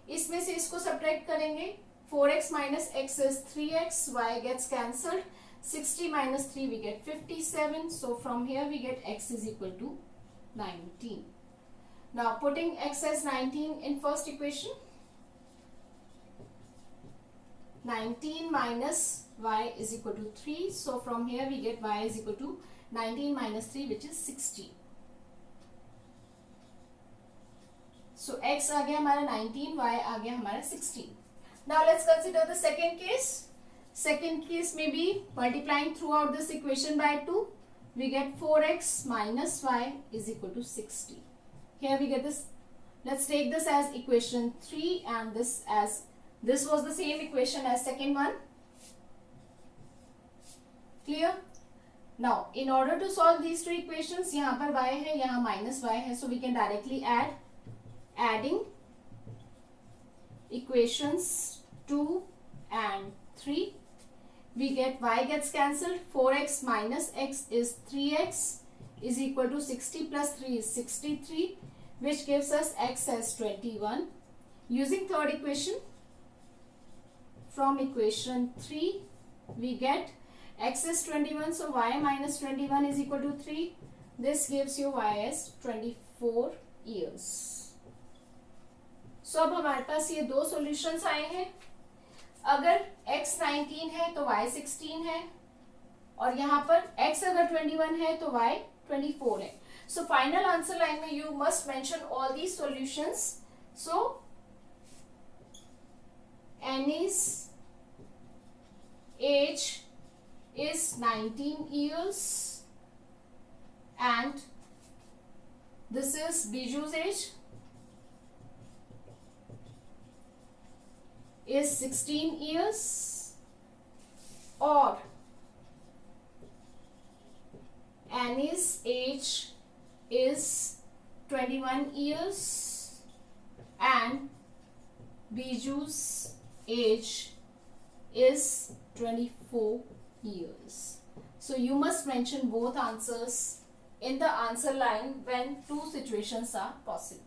इसमें से इसको subtract करेंगे. 4x minus x is 3x, y gets cancelled. 60 minus 3 we get 57. So from here we get x is equal to 19. Now putting x as 19 in first equation. 19 minus y is equal to 3. So from here we get y is equal to 19 minus 3, which is 60. So x आ गया हमारा 19, y आ गया हमारा 16. Now let's consider the second case. Second case may be multiplying throughout this equation by 2. We get 4x minus y is equal to 60. Here we get this. Let's take this as equation 3 and this was the same equation as second one. Clear? Now in order to solve these two equations, यहाँ पर y है, यहाँ minus y है, so we can directly adding equations 2 and 3. We get y gets cancelled. 4x minus x is 3x is equal to 60 plus 3 is 63, which gives us x as 21. Using third equation, from equation 3 we get x is 21, so y minus 21 is equal to 3. This gives you y as 24 years. So अब हमारे पास ये दो solutions आए हैं. अगर x 19 है तो y 16 है, और यहाँ पर x अगर 21 है तो y 24 है. So final answer line में you must mention all these solutions. So Annie's age is 19 years and this is Biju's age is 16 years, or Annie's age is 21 years and Biju's age is 24 years. So you must mention both answers in the answer line when two situations are possible.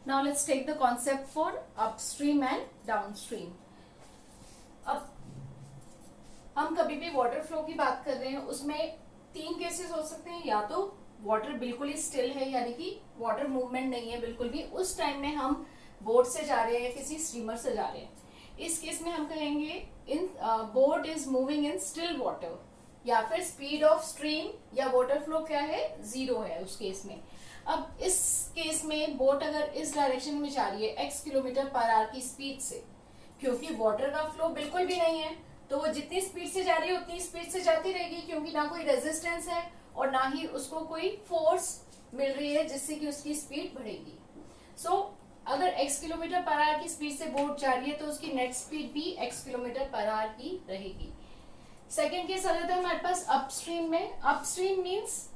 Now let's take the concept for upstream and downstream. अब हम कभी भी water flow की बात कर रहे हैं, उसमें तीन केसेस हो सकते हैं. या तो वाटर बिल्कुल ही स्टिल है, यानी कि वाटर मूवमेंट नहीं है बिल्कुल भी, उस टाइम में हम बोट से जा रहे हैं या किसी स्टीमर से जा रहे हैं. इस केस में हम कहेंगे इन boat is moving in still water, या फिर स्पीड ऑफ स्ट्रीम या वाटर फ्लो क्या है, 0 है उस केस में. अब इस केस में बोट अगर इस डायरेक्शन में जा रही है x किलोमीटर पर आवर की स्पीड से, क्योंकि वाटर का फ्लो बिल्कुल भी नहीं है, तो वो जितनी स्पीड से जा रही है उतनी स्पीड से जाती रहेगी, क्योंकि ना कोई रेजिस्टेंस है और ना ही उसको कोई फोर्स मिल रही है जिससे कि उसकी स्पीड बढ़ेगी. सो अगर x किलोमीटर पर आवर की स्पीड से बोट जा रही है तो उसकी नेट स्पीड भी x किलोमीटर पर आवर की रहेगी. सेकेंड केस आ जाता है हमारे पास अपस्ट्रीम में. Upstream means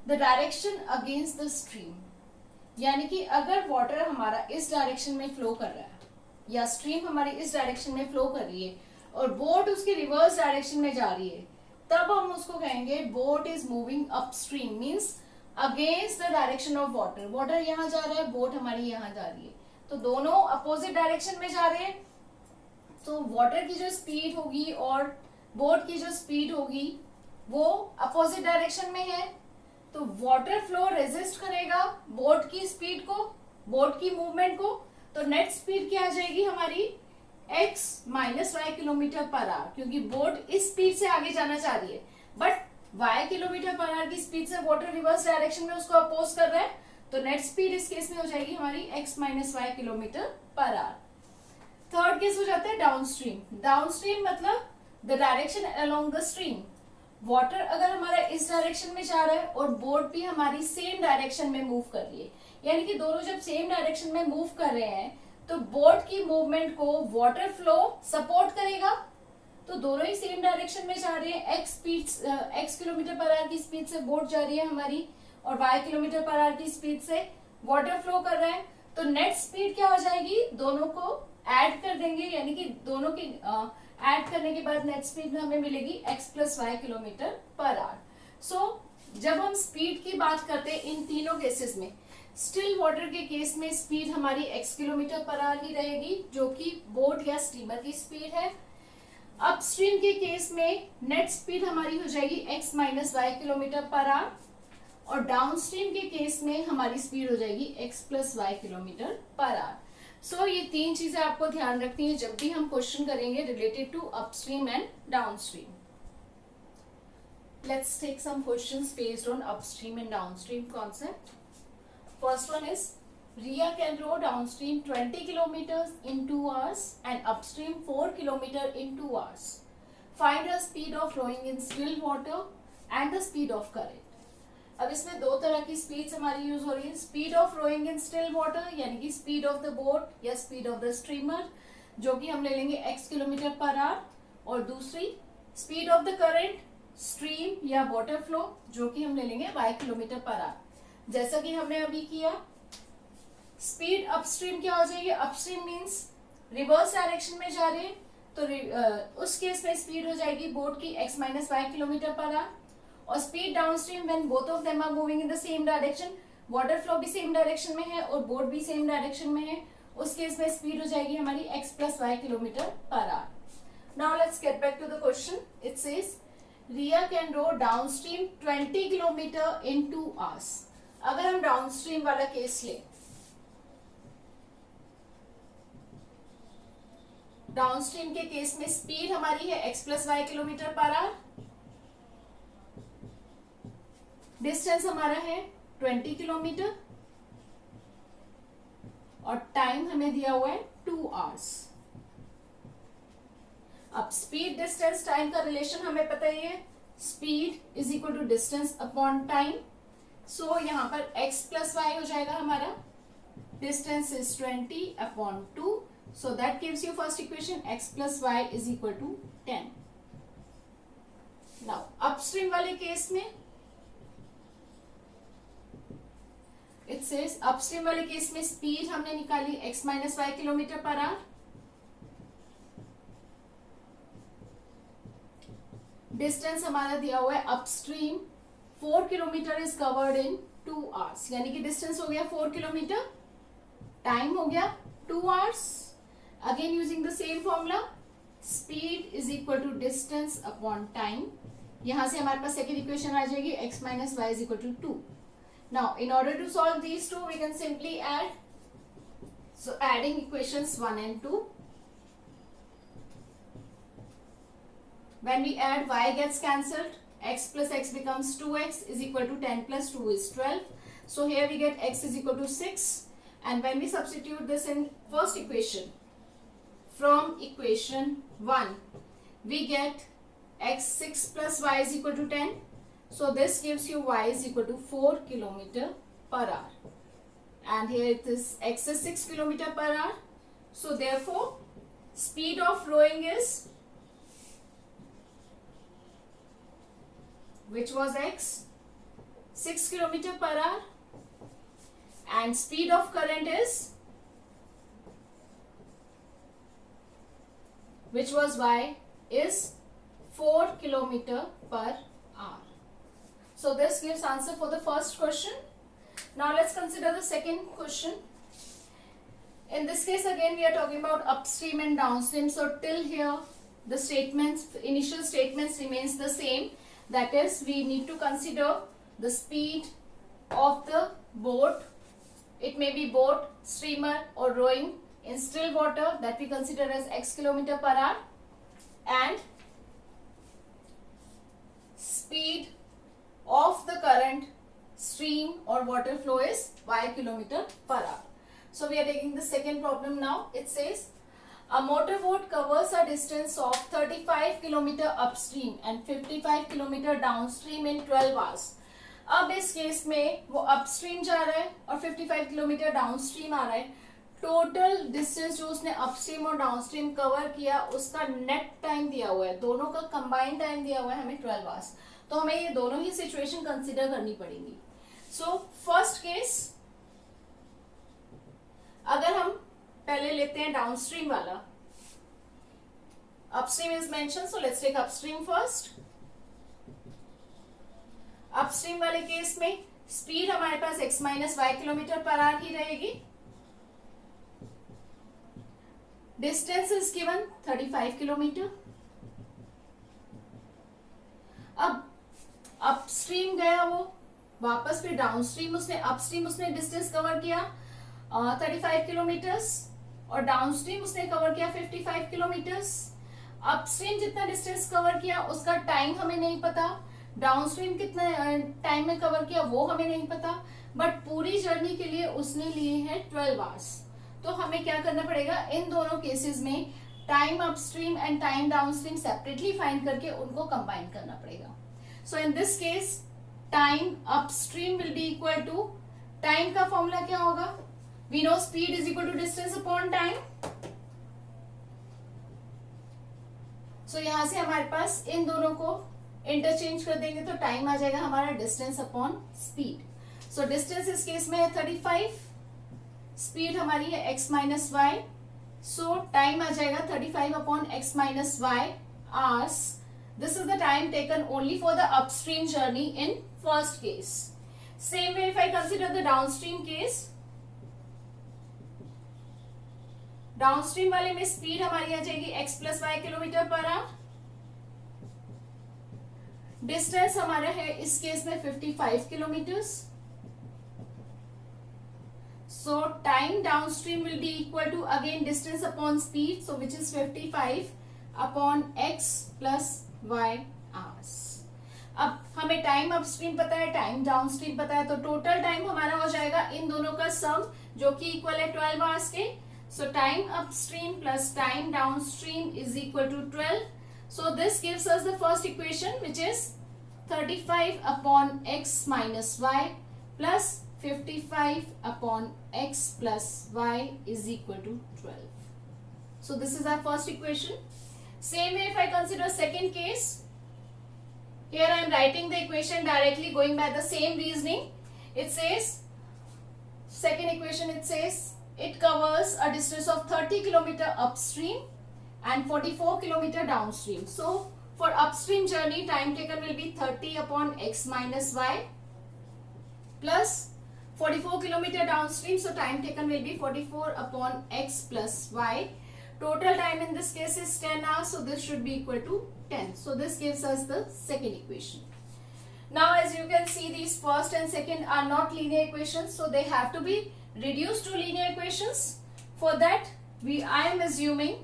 the direction against the stream, यानी कि अगर वाटर हमारा इस डायरेक्शन में फ्लो कर रहा है या स्ट्रीम हमारी इस डायरेक्शन में फ्लो कर रही है और बोट उसकी रिवर्स डायरेक्शन में जा रही है, तब हम उसको कहेंगे boat is moving upstream, means against the direction of water. Water यहाँ जा रहा है, बोट हमारी यहाँ जा रही है, तो दोनों अपोजिट डायरेक्शन में जा रहे हैं. तो वाटर की जो स्पीड होगी और बोट की जो स्पीड होगी वो अपोजिट डायरेक्शन में है, तो वाटर फ्लो रेजिस्ट करेगा बोट की स्पीड को, बोट की मूवमेंट को. तो नेट स्पीड क्या आ जाएगी हमारी, x minus Y kilometre per hour, क्योंकि बोट इस स्पीड से आगे जाना चाह रही है, but y kilometre per hour की स्पीड से वाटर रिवर्स डायरेक्शन में उसको अपोज कर रहा है, तो नेट स्पीड इस केस में हो जाएगी हमारी x minus Y kilometre per hour. Third case हो जाता है डाउनस्ट्रीम. डाउनस्ट्रीम मतलब the direction along the stream. Water अगर हमारा इस डायरेक्शन में जा रहा है और बोट भी हमारी सेम डायरेक्शन में मूव कर रही है, यानी कि दोनों जब सेम डायरेक्शन में मूव कर रहे हैं तो बोट की मूवमेंट को वाटर फ्लो सपोर्ट करेगा। तो दोनों ही सेम डायरेक्शन में जा रहे हैं, x किलोमीटर पर आवर की स्पीड से बोट जा रही है हमारी और y किलोमीटर पर आवर की स्पीड से वाटर फ्लो कर रहा है। तो नेट स्पीड क्या हो जाएगी, दोनों को ऐड कर देंगे, यानी कि दोनों की ऐड करने के बाद नेट स्पीड हमें मिलेगी x plus Y kilometre per hour. So जब हम स्पीड की बात करते हैं इन तीनों केसेस में, स्टिल वाटर के केस में स्पीड हमारी x किलोमीटर पर आवर ही रहेगी, जो कि बोट या स्टीमर की स्पीड है। अपस्ट्रीम के केस में नेट स्पीड हमारी हो जाएगी x minus Y kilometre per hour, और डाउनस्ट्रीम के केस में हमारी स्पीड हो जाएगी x plus Y kilometre per hour. So ये तीन चीजें आपको ध्यान रखनी है जब भी हम क्वेश्चन करेंगे related to upstream and downstream. Let's take some questions based on upstream and downstream concept. First one is Ria can row downstream 20 kilometers in 2 hours and upstream 4 kilometers in 2 hours. Find the speed of rowing in still water and the speed of current. अब इसमें दो तरह की speeds हमारी use हो रही है, speed of rowing in still water यानी कि स्पीड ऑफ द बोट या स्पीड ऑफ द स्ट्रीमर, जो कि हम ले लेंगे x किलोमीटर पर आवर, और दूसरी speed of the current stream या वाटर फ्लो, जो कि हम ले लेंगे y किलोमीटर पर आवर। जैसा कि हमने अभी किया, स्पीड अपस्ट्रीम क्या हो जाएगी, अपस्ट्रीम मींस रिवर्स डायरेक्शन में जा रहे हैं, तो उस केस में स्पीड हो जाएगी बोट की x minus Y kilometre per hour, और speed downstream when both of them are moving in the same direction, water flow भी सेम डायरेक्शन में है और बोट भी सेम डायरेक्शन में है, उस केस में स्पीड हो जाएगी हमारी x plus Y kilometre per hour. Now let's get back to the question. It says Riya can row downstream 20 kilometre in 2 hours। अगर हम डाउनस्ट्रीम वाला केस लें, डाउनस्ट्रीम के केस में स्पीड हमारी है x plus Y kilometre per hour, distance हमारा है 20 किलोमीटर और टाइम हमें दिया हुआ है 2 hours। अब स्पीड डिस्टेंस टाइम का रिलेशन हमें पता ही है, speed is equal to distance upon time. So यहां पर x प्लस वाई हो जाएगा हमारा, distance is 20 upon 2, so that gives you first equation x plus y is equal to 10. Now upstream वाले केस में it says upstream वाले case में speed हमने निकाली x minus Y kilometre per hour, distance हमारा दिया हुआ है upstream 4 kilometre is covered in 2 hours, यानी कि डिस्टेंस हो गया 4 किलोमीटर, टाइम हो गया 2 hours। Again using the same formula, speed is equal to distance upon time। यहां से हमारे पास सेकेंड इक्वेशन आ जाएगी x minus y is equal to 2। Now in order to solve these two we can simply add, so adding equations 1 and 2, when we add y gets cancelled, x plus x becomes 2x is equal to 10 plus 2 is 12, so here we get x is equal to 6, and when we substitute this in first equation, from equation 1 we get x 6 plus y is equal to 10, so this gives you y is equal to 4 kilometer per hour, and here it is x is 6 kilometer per hour, so therefore speed of rowing is, which was x 6 kilometer per hour, and speed of current is, which was y is 4 kilometer per hour. So this gives answer for the first question. Now let's consider the second question. In this case again we are talking about upstream and downstream. So till here the statements, initial statements remains the same. That is, we need to consider the speed of the boat. It may be boat, streamer or rowing in still water, that we consider as x kilometer per hour, and speed of the current stream or water flow is y kilometer per hour. So we are taking the second problem now. It says A motorboat covers a distance of 35 kilometre upstream and 55 kilometre downstream in 12 hours. अब इस case में वो upstream जा रहा है और 55 kilometre downstream आ रहा है. टोटल डिस्टेंस जो उसने अपस्ट्रीम और डाउनस्ट्रीम कवर किया उसका नेट टाइम दिया हुआ है, दोनों का कंबाइंड टाइम दिया हुआ है हमें 12 hours. तो हमें ये दोनों ही सिचुएशन कंसिडर करनी पड़ेगी. सो फर्स्ट केस, अगर हम पहले लेते हैं डाउनस्ट्रीम वाला. Upstream is mention, so let's take upstream first. Upstream वाले केस में स्पीड हमारे पास x minus Y kilometre per hour ही रहेगी. Distance is given 35 kilometre. अब अपस्ट्रीम गया वो, वापस फिर डाउनस्ट्रीम उसने, अपस्ट्रीम उसने डिस्टेंस कवर किया 35 किलोमीटर्स और डाउनस्ट्रीम उसने कवर किया 55 किलोमीटर्स. अपस्ट्रीम जितना डिस्टेंस कवर किया उसका टाइम हमें नहीं पता, डाउनस्ट्रीम कितना टाइम में कवर किया वो हमें नहीं पता, बट पूरी जर्नी के लिए उसने लिए हैं 12 hours. तो हमें क्या करना पड़ेगा, इन दोनों केसेस में time upstream and time downstream separately find करके उनको कंबाइन करना पड़ेगा. So in this case time upstream will be equal to, time का फॉर्मूला क्या होगा, we know speed is equal to distance upon time. So यहां से हमारे पास इन दोनों को इंटरचेंज कर देंगे तो टाइम आ जाएगा हमारा distance upon speed. So distance इस केस में है 35, स्पीड हमारी है x minus y, so time आ जाएगा 35 upon x minus y hours. This is the time taken only for the upstream journey in first case. Same way if I consider the downstream case, downstream वाले में speed हमारी आ जाएगी x plus Y kilometre per hour. Distance हमारा है इस case में 55 kilometres. So time downstream will be equal to again distance upon speed, so which is 55 upon x plus y hours. अब हमें टाइम अपस्ट्रीम पता है, टाइम डाउनस्ट्रीम पता है, तो टोटल टाइम हमारा हो जाएगा इन दोनों का सम जो कि इक्वल है 12 hours के. So time upstream plus time downstream is equal to 12. So this gives us the first equation, which is 35 upon x minus y plus 55 upon x plus y is equal to 12. So this is our first equation. Same way if I consider second case, here I am writing the equation directly going by the same reasoning. It says, second equation it says, it covers a distance of 30 kilometer upstream and 44 kilometer downstream. So for upstream journey time taken will be 30 upon x minus y plus 44 kilometer downstream, so time taken will be 44 upon x plus y. Total time in this case is 10 hours, so this should be equal to 10. So this gives us the second equation. Now as you can see, these first and second are not linear equations, so they have to be reduced to linear equations. For that I am assuming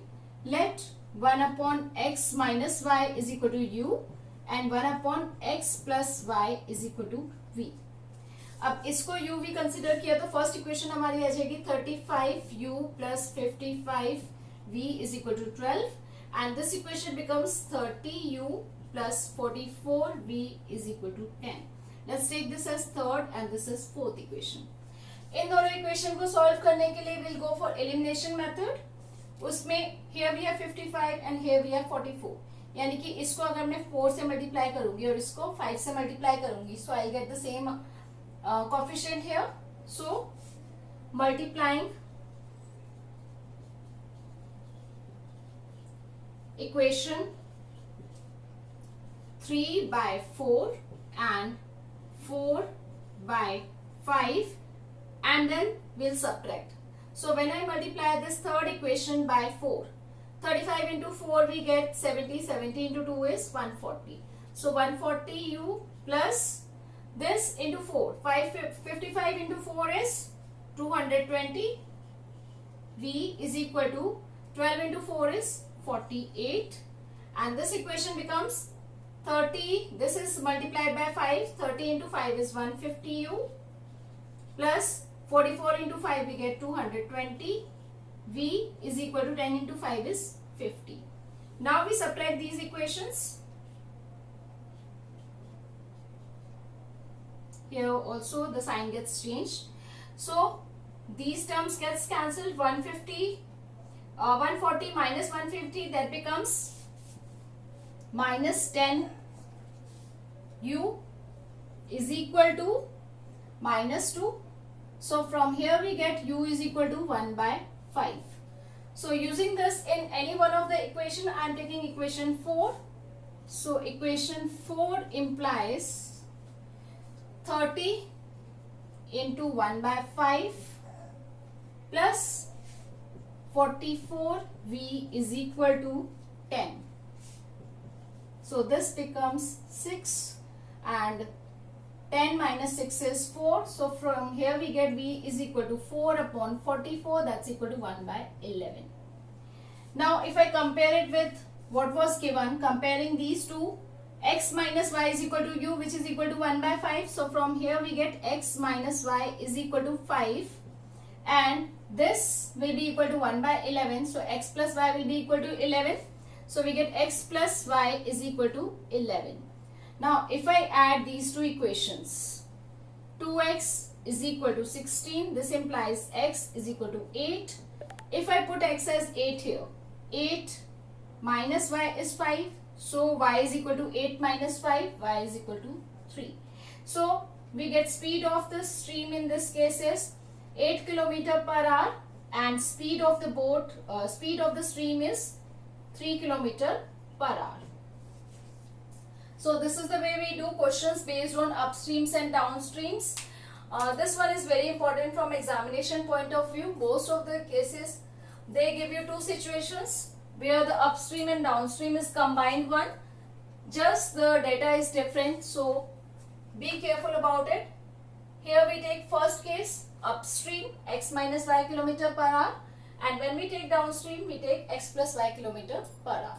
let 1 upon x minus y is equal to u and 1 upon x plus y is equal to v. अब इसको u v consider किया तो first equation हमारी आ जाएगी 35u plus 55v is equal to 12 and this equation becomes 30u plus 44v is equal to 10. Let's take this as third and this is fourth equation. इन दोनों equation को solve करने के लिए will go for elimination method. उसमें here we have 55 and here we have 44, यानी कि इसको अगर मैं 4 से मल्टीप्लाई करूंगी और इसको 5 से मल्टीप्लाई करूंगी, so I get the same coefficient here. So multiplying equation 3 by 4 and 4 by 5 and then we'll subtract. So when I multiply this third equation by 4, 35 into 4 we get 70, 70 into 2 is 140. So 140u plus this into 4, 55 into 4 is 220, v is equal to 12 into 4 is 48 and this equation becomes 30, this is multiplied by 5, 30 into 5 is 150u plus 44 into 5 we get 220, v is equal to 10 into 5 is 50. Now we subtract these equations. Here also the sign gets changed. So these terms gets cancelled. 140 minus 150, that becomes minus 10 u is equal to minus 2. So from here we get u is equal to 1 by 5. So using this in any one of the equation, I am taking equation 4. So equation 4 implies 30 into 1 by 5 plus 44 v is equal to 10. So this becomes 6 and 10 minus 6 is 4. So from here we get v is equal to 4 upon 44, that's equal to 1 by 11. Now if I compare it with what was given, comparing these two, x minus y is equal to u, which is equal to 1 by 5. So from here we get x minus y is equal to 5 and this will be equal to 1 by 11. So x plus y will be equal to 11. So we get x plus y is equal to 11. Now if I add these two equations, 2x is equal to 16. This implies x is equal to 8. If I put x as 8 here, 8 minus y is 5. So y is equal to 8 minus 5, y is equal to 3. So we get speed of the stream in this case is 8 km per hour and speed of the boat, speed of the stream is 3 km per hour. So this is the way we do questions based on upstreams and downstreams. This one is very important from examination point of view. Most of the cases they give you two situations where the upstream and downstream is combined one. Just the data is different, so be careful about it. Here we take first case upstream x minus y km per hour, and when we take downstream we take x plus y km per hour.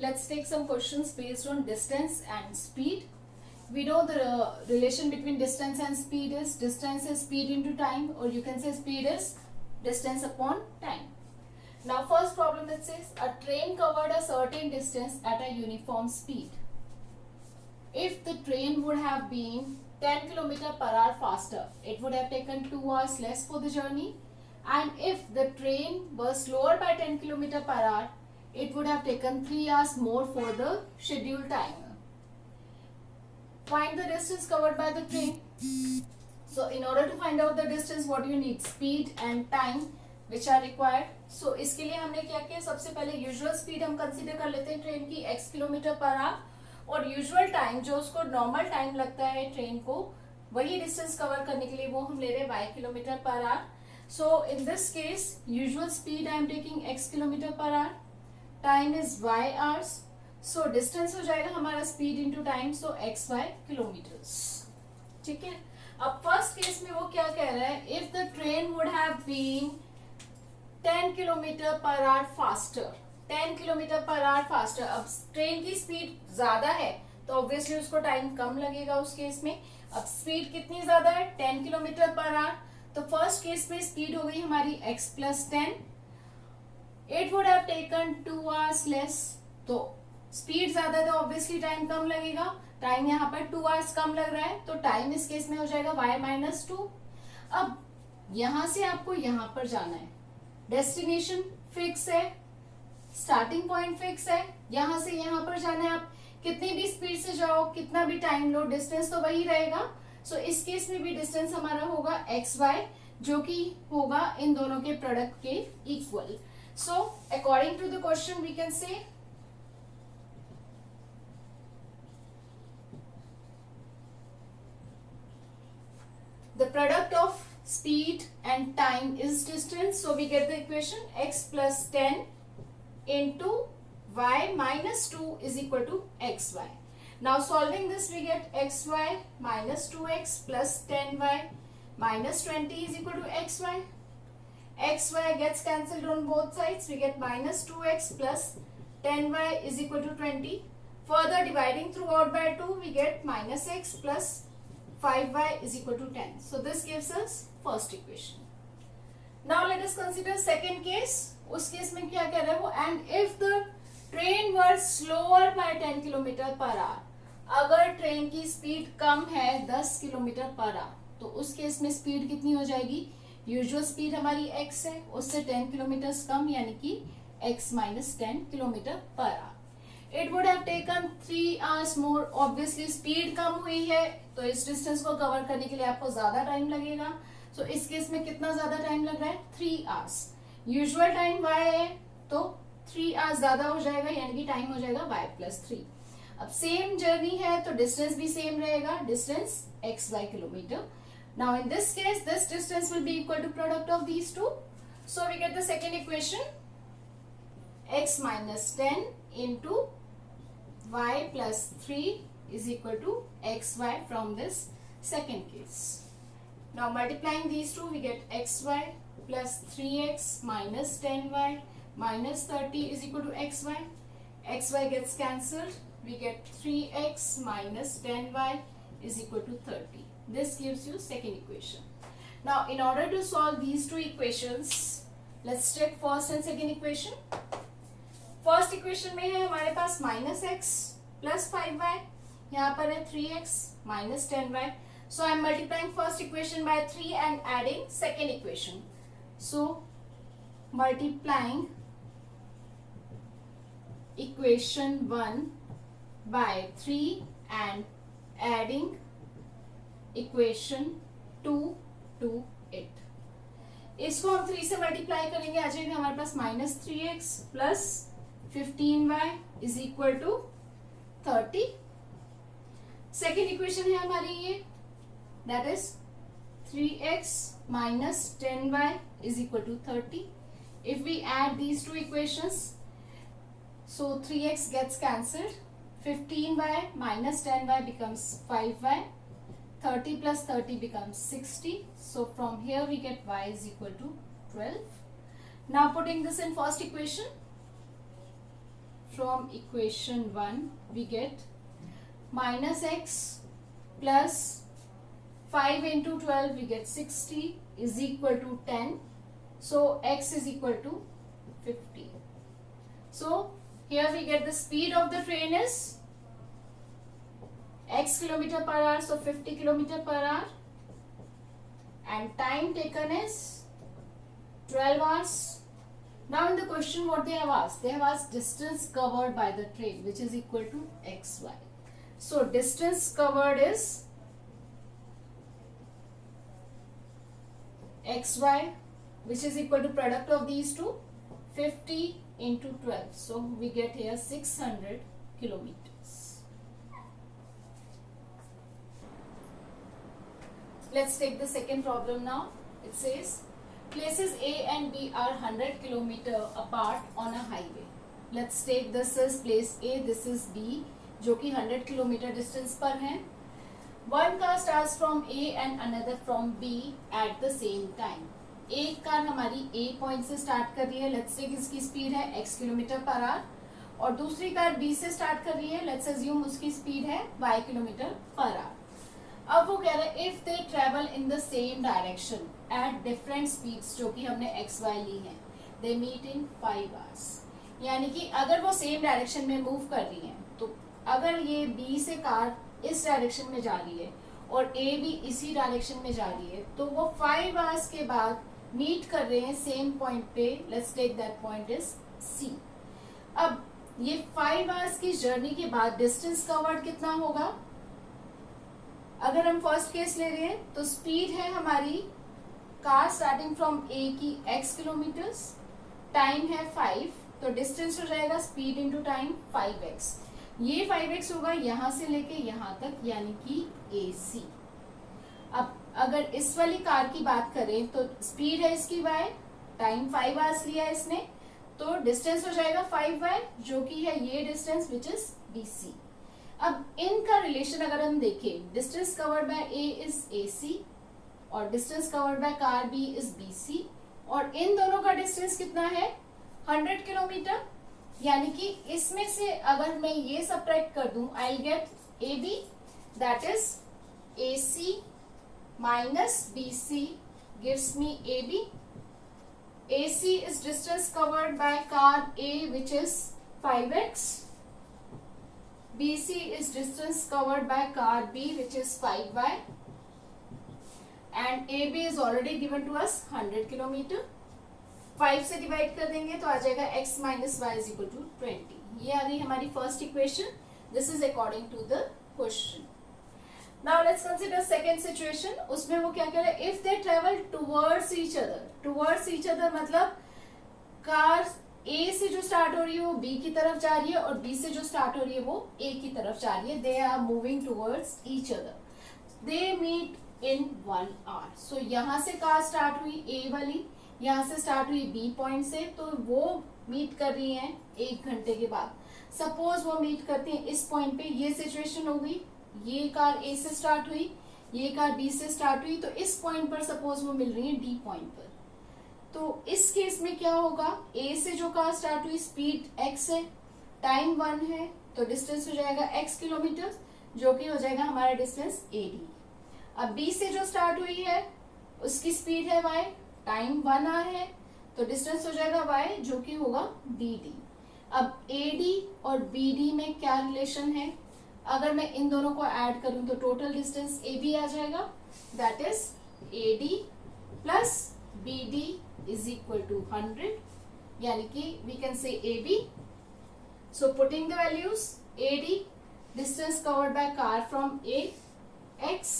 Let's take some questions based on distance and speed. We know the relation between distance and speed is speed into time, or you can say speed is distance upon time. Now first problem, that says a train covered a certain distance at a uniform speed. If the train would have been 10 km per hour faster, it would have taken 2 hours less for the journey, and if the train was slower by 10 km per hour, it would have taken 3 hours more for the scheduled time. Find the distance covered by the train. So in order to find out the distance, what you need? Speed and time which are required. So इसके लिए हमने क्या किया? सबसे पहले usual speed हम consider कर लेते हैं ट्रेन की x किलोमीटर पर आवर, और यूजुअल टाइम जो उसको नॉर्मल टाइम लगता है ट्रेन को, वही डिस्टेंस कवर करने के लिए वो हम ले रहे हैं y kilometre per hour. So in this case usual speed I am taking x kilometre per our, time is y hours. So distance हो जाएगा हमारा स्पीड इंटू टाइम, सो एक्स वाई किलोमीटर्स. ठीक है. अब फर्स्ट केस में वो क्या कह रहा है? If the train would have been 10 kilometre per hour faster, 10 kilometre per hour faster. अब ट्रेन की स्पीड ज्यादा है तो ऑब्वियसली उसको टाइम कम लगेगा उस केस में. अब स्पीड कितनी ज्यादा है? 10 किलोमीटर पर आवर. तो फर्स्ट केस में स्पीड हो गई हमारी x plus 10. It would have taken 2 hours less. तो स्पीड ज्यादा है तो ऑब्वियसली टाइम कम लगेगा. टाइम यहाँ पर 2 आवर्स कम लग रहा है, तो टाइम इस केस में हो जाएगा y माइनस 2. अब यहां से आपको यहां पर जाना है. डेस्टिनेशन फिक्स है, स्टार्टिंग पॉइंट फिक्स है, यहां से यहां पर जाना है. आप कितनी भी स्पीड से जाओ, कितना भी टाइम लो, डिस्टेंस तो वही रहेगा. सो इस केस में भी डिस्टेंस हमारा होगा एक्स वाई, जो कि होगा इन दोनों के प्रोडक्ट के equal. So according to the question we can say the product of speed and time is distance. So we get the equation x plus 10 into y minus 2 is equal to xy. Now solving this we get xy minus 2x plus 10y minus 20 is equal to xy. xy gets cancelled on both sides. We get minus 2x plus 10y is equal to 20. Further dividing throughout by 2, we get minus x plus 5y is equal to 10. So this gives us first equation. Now let us consider second case. उस case में क्या कह रहा है वो, and if the train was slower by 10 kilometre per our, अगर train की speed कम है 10 किलोमीटर पर आवर, तो उस केस में स्पीड कितनी हो जाएगी? यूजुअल स्पीड हमारी x है, उससे 10 किलोमीटर कम, यानी कि x minus 10 kilometre per hour. It would have taken 3 hours more. Obviously speed कम हुई है तो इस डिस्टेंस को कवर करने के लिए आपको ज्यादा टाइम लगेगा. सो इस केस में कितना ज्यादा टाइम लग रहा है? 3 आवर्स. यूजुअल टाइम y है तो 3 आवर्स ज्यादा हो जाएगा, यानी कि टाइम हो जाएगा y प्लस 3. अब सेम जर्नी है तो डिस्टेंस भी सेम रहेगा, distance xy kilometre. Now in this case, this distance will be equal to product of these two. So we get the second equation, x minus 10 into y plus 3 is equal to xy from this second case. Now multiplying these two, we get xy plus 3x minus 10y minus 30 is equal to xy. xy gets cancelled. We get 3x minus 10y is equal to 30. This gives you second equation. Now in order to solve these two equations, let's check first and second equation. First equation में है हमारे पास minus x plus 5y, यहाँ पर है 3x minus 10y. So I am multiplying first equation by 3 and adding second equation. So multiplying equation 1 by 3 and adding equation 2 to it. इसको हम 3 से multiply करेंगे, आ जाएगा हमारे पास minus 3x plus 15y is equal to 30. Second equation है हमारी ये, that is 3x minus 10y is equal to 30. If we add these two equations, so 3x gets cancelled, 15y minus 10y becomes 5y, 30 plus 30 becomes 60. So from here we get y is equal to 12. Now putting this in first equation, from equation 1 we get minus x plus 5 into 12 we get 60 is equal to 10. So x is equal to 50. So here we get the speed of the train is x kilometer per hour, so 50 kilometer per hour, and time taken is 12 hours. Now in the question what they have asked? They have asked distance covered by the train, which is equal to xy. So distance covered is xy, which is equal to product of these two, 50 into 12. So we get here 600 kilometers. Let's take the second problem now. It says places A and B are 100 km apart on a highway. Let's take this as place A, this is B, जो कि 100 km distance पर हैं. One car starts from A and another from B at the same time. एक car हमारी A point से start कर रही है, लेट्स से इसकी स्पीड है x किलोमीटर पर आवर, और दूसरी कार B से स्टार्ट कर रही है, लेट्स अज्यूम उसकी स्पीड है y किलोमीटर पर आवर. अब वो कह रहे हैं if they travel in the same direction at different speeds, जो कि हमने एक्स वाई ली है, दे मीट इन 5 आवर्स. यानी कि अगर वो सेम डायरेक्शन में मूव कर रही हैं, तो अगर ये बी से कार इस डायरेक्शन में जा रही है और ए भी इसी डायरेक्शन में जा रही है, तो वो 5 आवर्स के बाद मीट कर रहे हैं सेम पॉइंट पे. Let's take that point is C. अब ये 5 आवर्स की जर्नी के बाद डिस्टेंस कवर्ड कितना होगा? अगर हम फर्स्ट केस ले रहे हैं तो स्पीड है हमारी कार स्टार्टिंग फ्रॉम ए की x किलोमीटर्स, टाइम है 5, तो डिस्टेंस हो जाएगा स्पीड इंटू टाइम 5x. ये 5x होगा यहाँ से लेके यहाँ तक, यानी कि AC. अब अगर इस वाली कार की बात करें तो स्पीड है इसकी y, टाइम 5 आवर्स लिया है इसने, तो डिस्टेंस हो जाएगा 5y, जो कि है ये डिस्टेंस विच इज BC. अब इनका रिलेशन अगर हम देखें, distance covered bye A is AC और distance covered by car B is BC, और इन दोनों का डिस्टेंस कितना है 100 किलोमीटर। यानी कि इसमें से अगर मैं ये सब्ट्रैक्ट कर दूं I get A B that is A C minus B C gives me A B. AC is distance covered by car A which is 5x. BC is distance covered by car B which is 5y. And AB is already given to us 100 kilometre. 5 से divide कर देंगे तो आ जाएगा x minus y is equal to 20। ये आ गई हमारी first equation. This is according to the question. Now let's consider second situation. उसमें वो क्या कह रहे हैं, if they travel towards each other मतलब कार ए से जो स्टार्ट हो रही है वो बी की तरफ जा रही है और बी से जो स्टार्ट हो रही है वो ए की तरफ जा रही है। They are moving towards each other, they meet in 1 hour. So यहाँ से कार स्टार्ट हुई ए वाली, यहाँ से स्टार्ट हुई बी पॉइंट से, तो वो मीट कर रही है 1 घंटे के बाद। सपोज वो मीट करती है इस पॉइंट पे, ये सिचुएशन हो गई, ये कार ए से स्टार्ट हुई, ये कार बी से स्टार्ट हुई, तो इस पॉइंट पर सपोज वो मिल रही है डी पॉइंट पर। तो इस केस में क्या होगा, ए से जो कार स्टार्ट हुई स्पीड x है, टाइम 1 है, तो डिस्टेंस हो जाएगा x किलोमीटर जो कि हो जाएगा हमारा डिस्टेंस AD। अब बी से जो स्टार्ट हुई है उसकी स्पीड है y, टाइम 1 है, तो डिस्टेंस हो जाएगा y जो कि होगा BD। अब AD और BD में क्या रिलेशन है, अगर मैं इन दोनों को ऐड करूं तो टोटल डिस्टेंस AB आ जाएगा, that is AD plus BD is equal to 100, यानी कि we can say AB। So putting the values, AD distance covered by car from A x,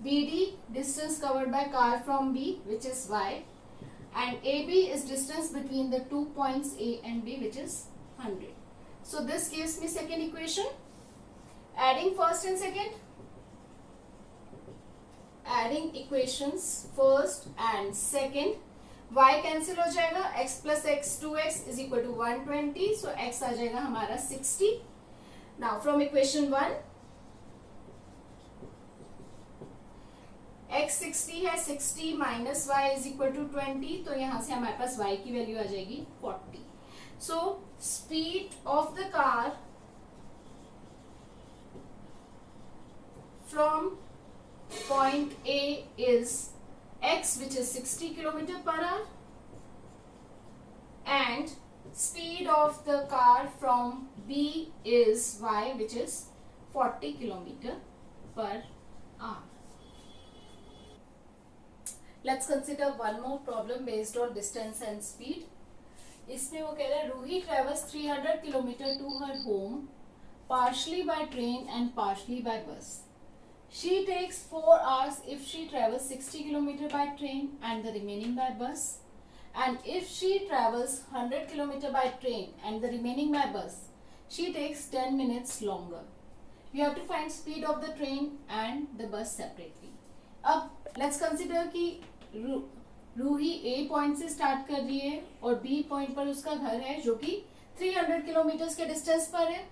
BD distance covered by car from B which is y, and AB is distance between the 2 points A and B which is 100. So this gives me second equation. Adding first and second, adding equations first and second, y cancel हो जाएगा, x plus x 2x is equal to 120, so x आ जाएगा हमारा 60. Now from equation 1, x 60 है, 60 minus y is equal to 20, तो यहाँ से हमारे पास y की वैल्यू आ जाएगी 40. So speed of the car from point A is x which is 60 km per hour, and speed of the car from B is y which is 40 km per hour. Let's consider one more problem based on distance and speed. इसमें वो कह रहा है Ruhi travels 300 km to her home partially by train and partially by bus. She takes 4 hours if she travels 60 km by train and the remaining by bus. And if she travels 100 km by train and the remaining by bus, she takes 10 minutes longer. You have to find speed of the train and the bus separately. अब let's consider कि Ruhi A point से start कर रही है और B point पर उसका घर है जो कि 300 किलोमीटर के डिस्टेंस पर है।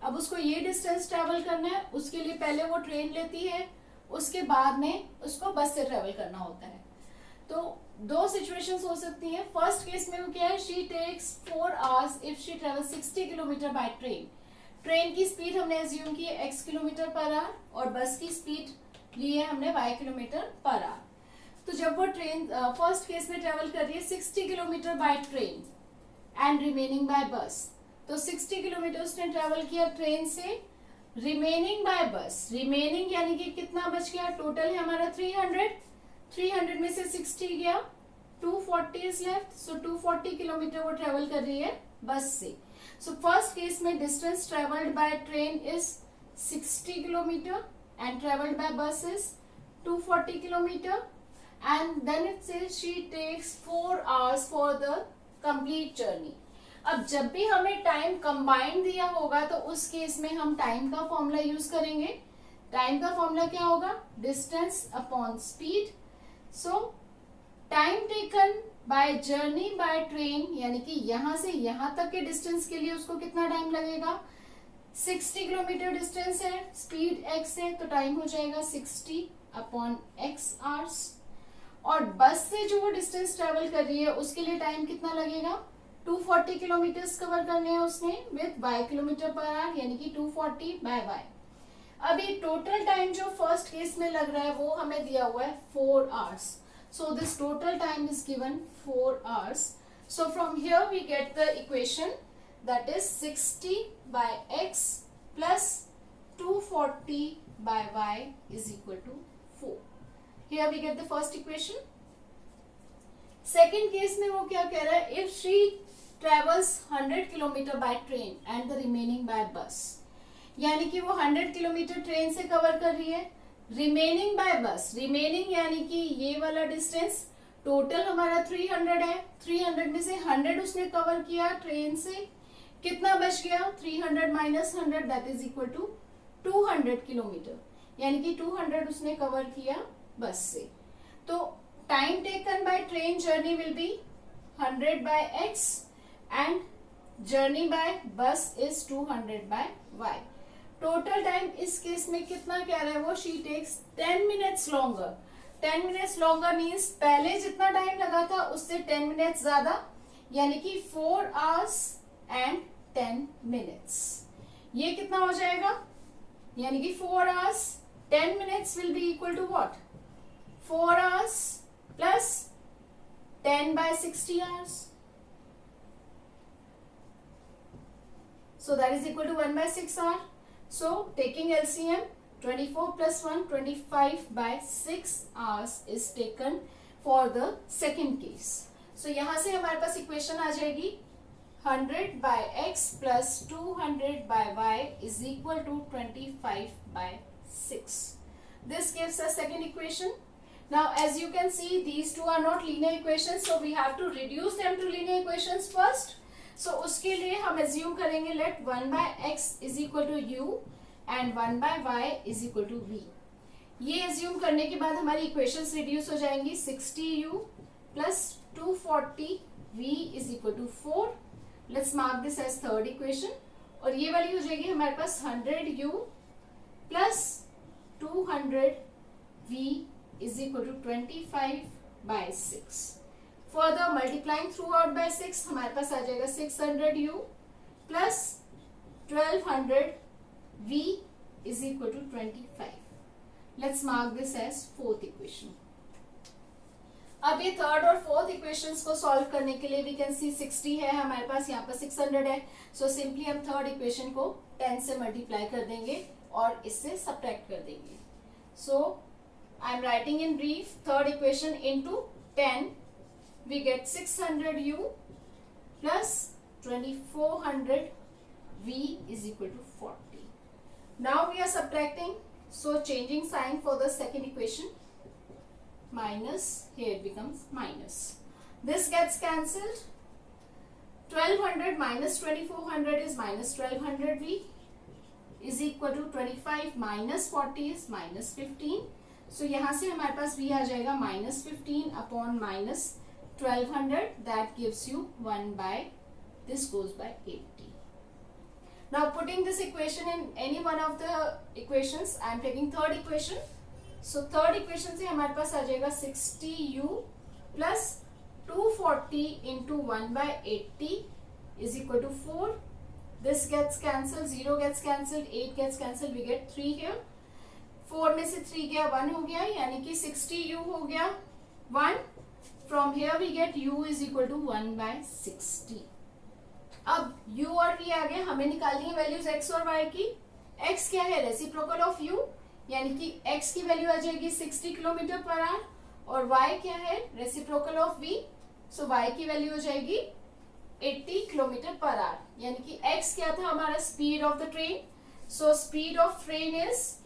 अब उसको ये डिस्टेंस ट्रैवल करना है, उसके लिए पहले वो ट्रेन लेती है, उसके बाद में उसको बस से ट्रैवल करना होता है। तो दो सिचुएशंस हो सकती हैं। फर्स्ट केस में वो क्या है, she takes 4 hours if she travel 60 kilometre by train. Train की स्पीड हमने एज्यूम की है x किलोमीटर पर आवर और बस की स्पीड ली है हमने y किलोमीटर पर आवर। तो जब वो ट्रेन फर्स्ट केस में ट्रेवल कर रही है 60 kilometre by train and remaining by bus, तो 60 किलोमीटर उसने ट्रेवल किया ट्रेन से, रिमेनिंग बाय बस, रिमेनिंग यानी कि कितना बच गया, टोटल है हमारा 300 में से 60 गया, 240 इज लेफ्ट, सो 240 किलोमीटर वो ट्रेवल कर रही है बस से। सो फर्स्ट केस में distance travelled by train is 60 kilometre and travelled by bus is 240 kilometre, and then it says she takes 4 hours for the complete journey. अब जब भी हमें टाइम कंबाइन दिया होगा तो उस केस में हम टाइम का फॉर्मूला यूज करेंगे। टाइम का फॉर्मूला क्या होगा, distance upon speed. So time taken bye journey by train, यानी कि यहां से यहां तक के डिस्टेंस के लिए उसको कितना टाइम लगेगा, 60 किलोमीटर डिस्टेंस है, स्पीड x है, तो टाइम हो जाएगा 60 अपॉन x आवर्स। और बस से जो वो डिस्टेंस ट्रेवल कर रही है उसके लिए टाइम कितना लगेगा, 240 किलोमीटर्स कवर करने हैं उसने with y kilometre per our, यानी कि 240 बाय y। अभी टोटल टाइम जो फर्स्ट केस में लग रहा है वो हमें दिया हुआ है 4 hours. So this total time is given 4 hours. So from here we get the equation that is 60 by x plus 240 by y is equal to 4. Here we get the first equation. Second case में वो क्या कह रहा है, if she travels 100 kilometer by train and the remaining by bus, यानी कि वो 100 kilometre train से कवर कर रही है, रिमेनिंग बाय बस, रिमेनिंग यानी कि ये वाला डिस्टेंस, टोटल हमारा 300 है, 300 में से 100 उसने कवर किया ट्रेन से, कितना बच गया, 300 minus 100 that is equal to 200 kilometre, यानी कि 200 उसने कवर किया बस से। तो time taken by train journey will be 100 by x and journey by bus is 200 by y। Total time इस केस में कितना कह रहा है वो, she takes 10 minutes longer. 10 minutes longer means पहले जितना टाइम लगा था उससे 10 मिनट्स ज्यादा, यानी कि 4 आवर्स एंड 10 मिनट्स। ये कितना हो जाएगा, यानी कि 4 hours 10 minutes will be equal to what, 4 hours plus 10 by 60 hours. So that is equal to 1 by 6 hour. So taking LCM, 24 plus 1, 25 by 6 hours is taken for the second case. So यहाँ से हमारे पास equation आ जाएगी 100 by x plus 200 by y is equal to 25 by 6. This gives us second equation. Now as you can see these two are not linear equations, so we have to reduce them to linear equations first. So उसके लिए हम assume करेंगे let 1 by x is equal to u and 1 by y is equal to v. ये assume करने के बाद हमारी equations reduce हो जाएंगी 60u plus 240v is equal to 4. Let's mark this as third equation. और ये वाली हो जाएगी हमारे पास 100u plus 200v is equal to 25 by 6. Further multiplying throughout by 6 हमारे पास आ जाएगा 600u plus 1200v is equal to 25. Let's mark this as fourth equation. अब ये थर्ड और फोर्थ इक्वेशंस को सॉल्व करने के लिए वी कैन सी 60 है हमारे पास, यहाँ पर 600 है, सो सिंपली हम थर्ड इक्वेशन को 10 से मल्टीप्लाई कर देंगे और इससे सब्ट्रैक्ट कर देंगे। So I am writing in brief third equation into 10, we get 600u plus 2400v is equal to 40. Now we are subtracting, so changing sign for the second equation. Minus, here it becomes minus. This gets cancelled. 1200 minus 2400 is minus 1200v is equal to 25 minus 40 is minus 15. So यहाँ से हमारे पास v आ जाएगा minus 15 upon minus 1200. That gives you 1 by, this goes by 80. Now putting this equation in any one of the equations, I am taking third equation. So third equation से हमारे पास आ जाएगा 60u plus 240 into 1 by 80 is equal to 4. This gets cancelled, 0 gets cancelled, 8 gets cancelled, we get 3 here. 4 में से 3 गया 1 हो गया, यानी कि 60u हो गया 1. From here we get u is equal to 1 by 60. अब u और v आ गए, हमें निकालनी है वैल्यूज x और y की। x क्या है, रेसिप्रोकल ऑफ u, यानी कि x की वैल्यू आ जाएगी 60 किलोमीटर पर आवर, और y क्या है, reciprocal of v, so y की वैल्यू हो जाएगी 80 किलोमीटर पर आवर, यानी कि x क्या था हमारा, speed of the train, so speed of train is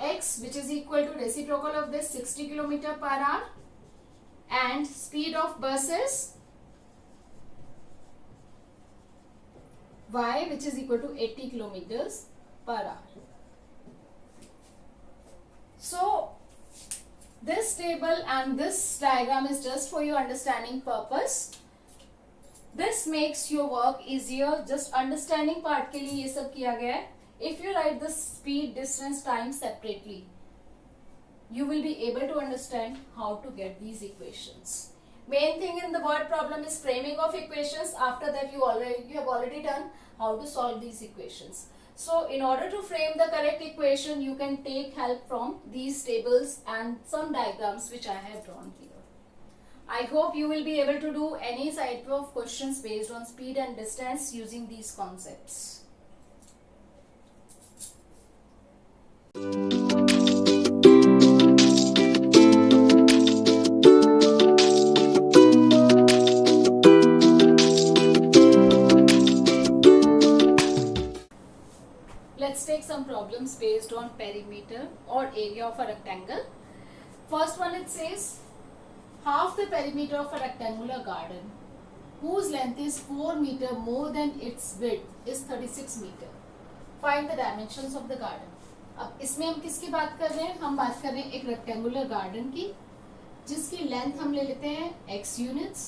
x which is equal to reciprocal of this 60 kilometer per hour, and speed of bus is y which is equal to 80 kilometers per hour. So this table and this diagram is just for your understanding purpose. This makes your work easier. Just understanding part के लिए ये सब किया गया है. If you write the speed, distance, time separately, you will be able to understand how to get these equations. Main thing in the word problem is framing of equations. After that you have already done how to solve these equations. So in order to frame the correct equation, you can take help from these tables and some diagrams which I have drawn here. I hope you will be able to do any type of questions based on speed and distance using these concepts. Let's take some problems based on perimeter or area of a rectangle. First one, it says half the perimeter of a rectangular garden whose length is 4 meter more than its width is 36 meter. Find the dimensions of the garden. अब इसमें हम किसकी बात कर रहे हैं? हम बात कर रहे हैं एक रेक्टेंगुलर गार्डन की जिसकी लेंथ हम ले लेते हैं x यूनिट्स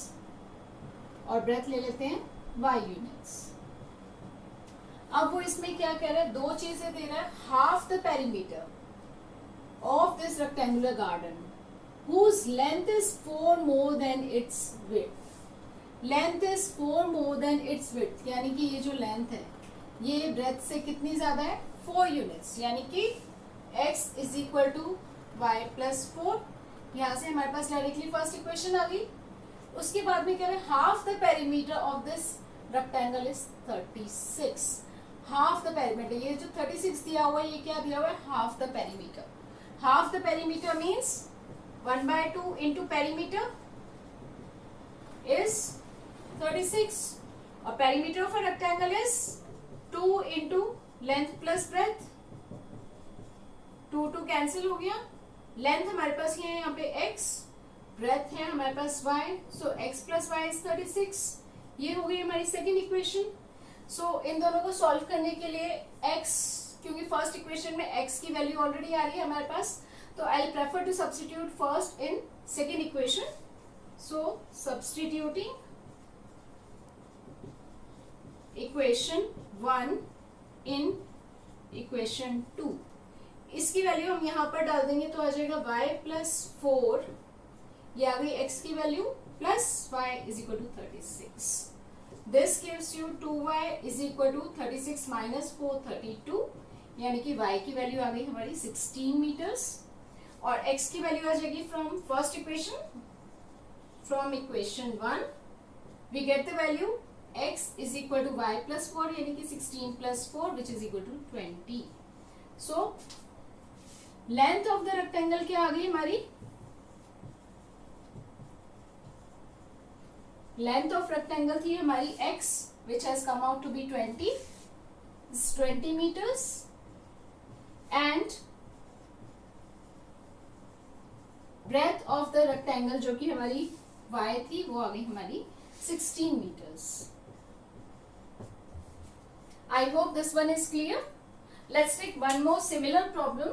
और ब्रेथ ले लेते हैं y यूनिट्स. अब वो इसमें क्या कह रहा है? दो चीजें दे रहा है. Half the perimeter of this rectangular garden whose length is 4 more than its width. Length is 4 more than its width, यानी कि ये जो लेंथ है ये ब्रेथ से कितनी ज्यादा है? 4 यूनिट्स, यानी कि x is equal to y plus 4. यहाँ से हमारे पास डायरेक्टली फर्स्ट इक्वेशन आ गई. उसके बाद में कह रहे हैं half the perimeter of this rectangle is 36. Half the perimeter, ये जो 36 दिया हुआ है ये क्या दिया हुआ है? Half the perimeter. Half the perimeter means 1/2 into perimeter is 36 और perimeter of a rectangle is 2 into length plus breadth. 2 cancel हो गया. length हमारे पास ये है यहाँ पे x, breadth है हमारे पास y, so x plus y is 36. ये हो गई हमारी सेकेंड इक्वेशन. सो इन दोनों को सॉल्व करने के लिए x, क्योंकि फर्स्ट इक्वेशन में x की वैल्यू ऑलरेडी आ रही है हमारे पास, so I'll prefer to substitute first in second equation. So substituting equation 1 in equation 2. इसकी वैल्यू हम यहाँ पर डाल देंगे तो आ जाएगा y plus 4. ये आ गई x की value plus y is equal to 36. This gives you 2y is equal to 36 minus 4 32. यानी कि y की वैल्यू आ गई हमारी 16 मीटर्स और x की वैल्यू आ जाएगी from first equation. From equation 1 we get the value x is equal to y plus 4 यानी कि 16 plus 4 which is equal to 20. So length of the rectangle क्या आ गई हमारी? लेंथ ऑफ रेक्टेंगल थी हमारी x which has come out to be 20 metres and breadth of the rectangle जो कि हमारी y थी वो आ गई हमारी 16 metres. I hope this one is clear. Let's take one more similar problem.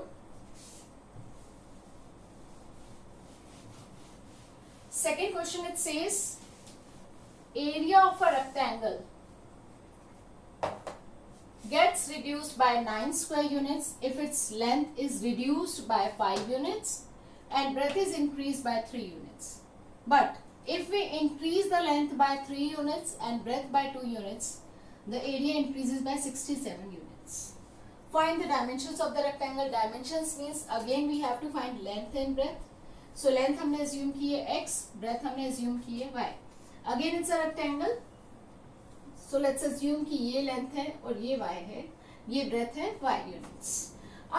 Second question it says area of a rectangle gets reduced by 9 square units if its length is reduced by 5 units and breadth is increased by 3 units. But if we increase the length by 3 units and breadth by 2 units, the area increases by 67 units. Find the dimensions of the rectangle. Dimensions means again we have to find length and breadth. So length हमने assume की है x, breadth हमने assume की है y. Again it's a rectangle. So let's assume कि ये length है और ये y है, ये ब्रेथ है y यूनिट्स.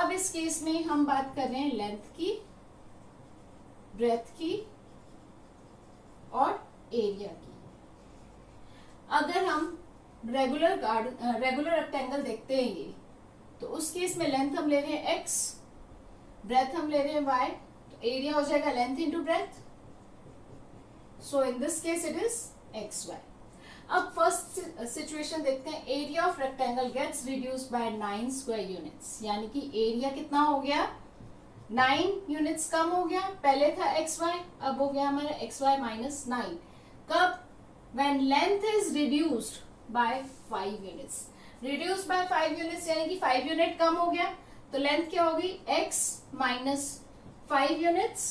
अब इस केस में हम बात कर रहे हैं लेंथ की, ब्रेथ की और एरिया की. अगर हम रेगुलर रेक्टेंगल देखते हैं ये, तो उस केस में लेंथ हम ले रहे हैं x, ब्रेथ हम ले रहे हैं y, तो एरिया हो जाएगा length into breadth. So in this case it is xy. अब फर्स्ट सिचुएशन देखते हैं. Area of rectangle gets reduced by 9 square units, यानी कि एरिया कितना हो गया? 9 यूनिट्स कम हो गया. पहले था xy, अब हो गया हमारा xy माइनस 9. कब? When length is reduced by 5 units. Reduced by 5 units यानी कि 5 यूनिट कम हो गया, तो लेंथ क्या होगी? x minus 5 units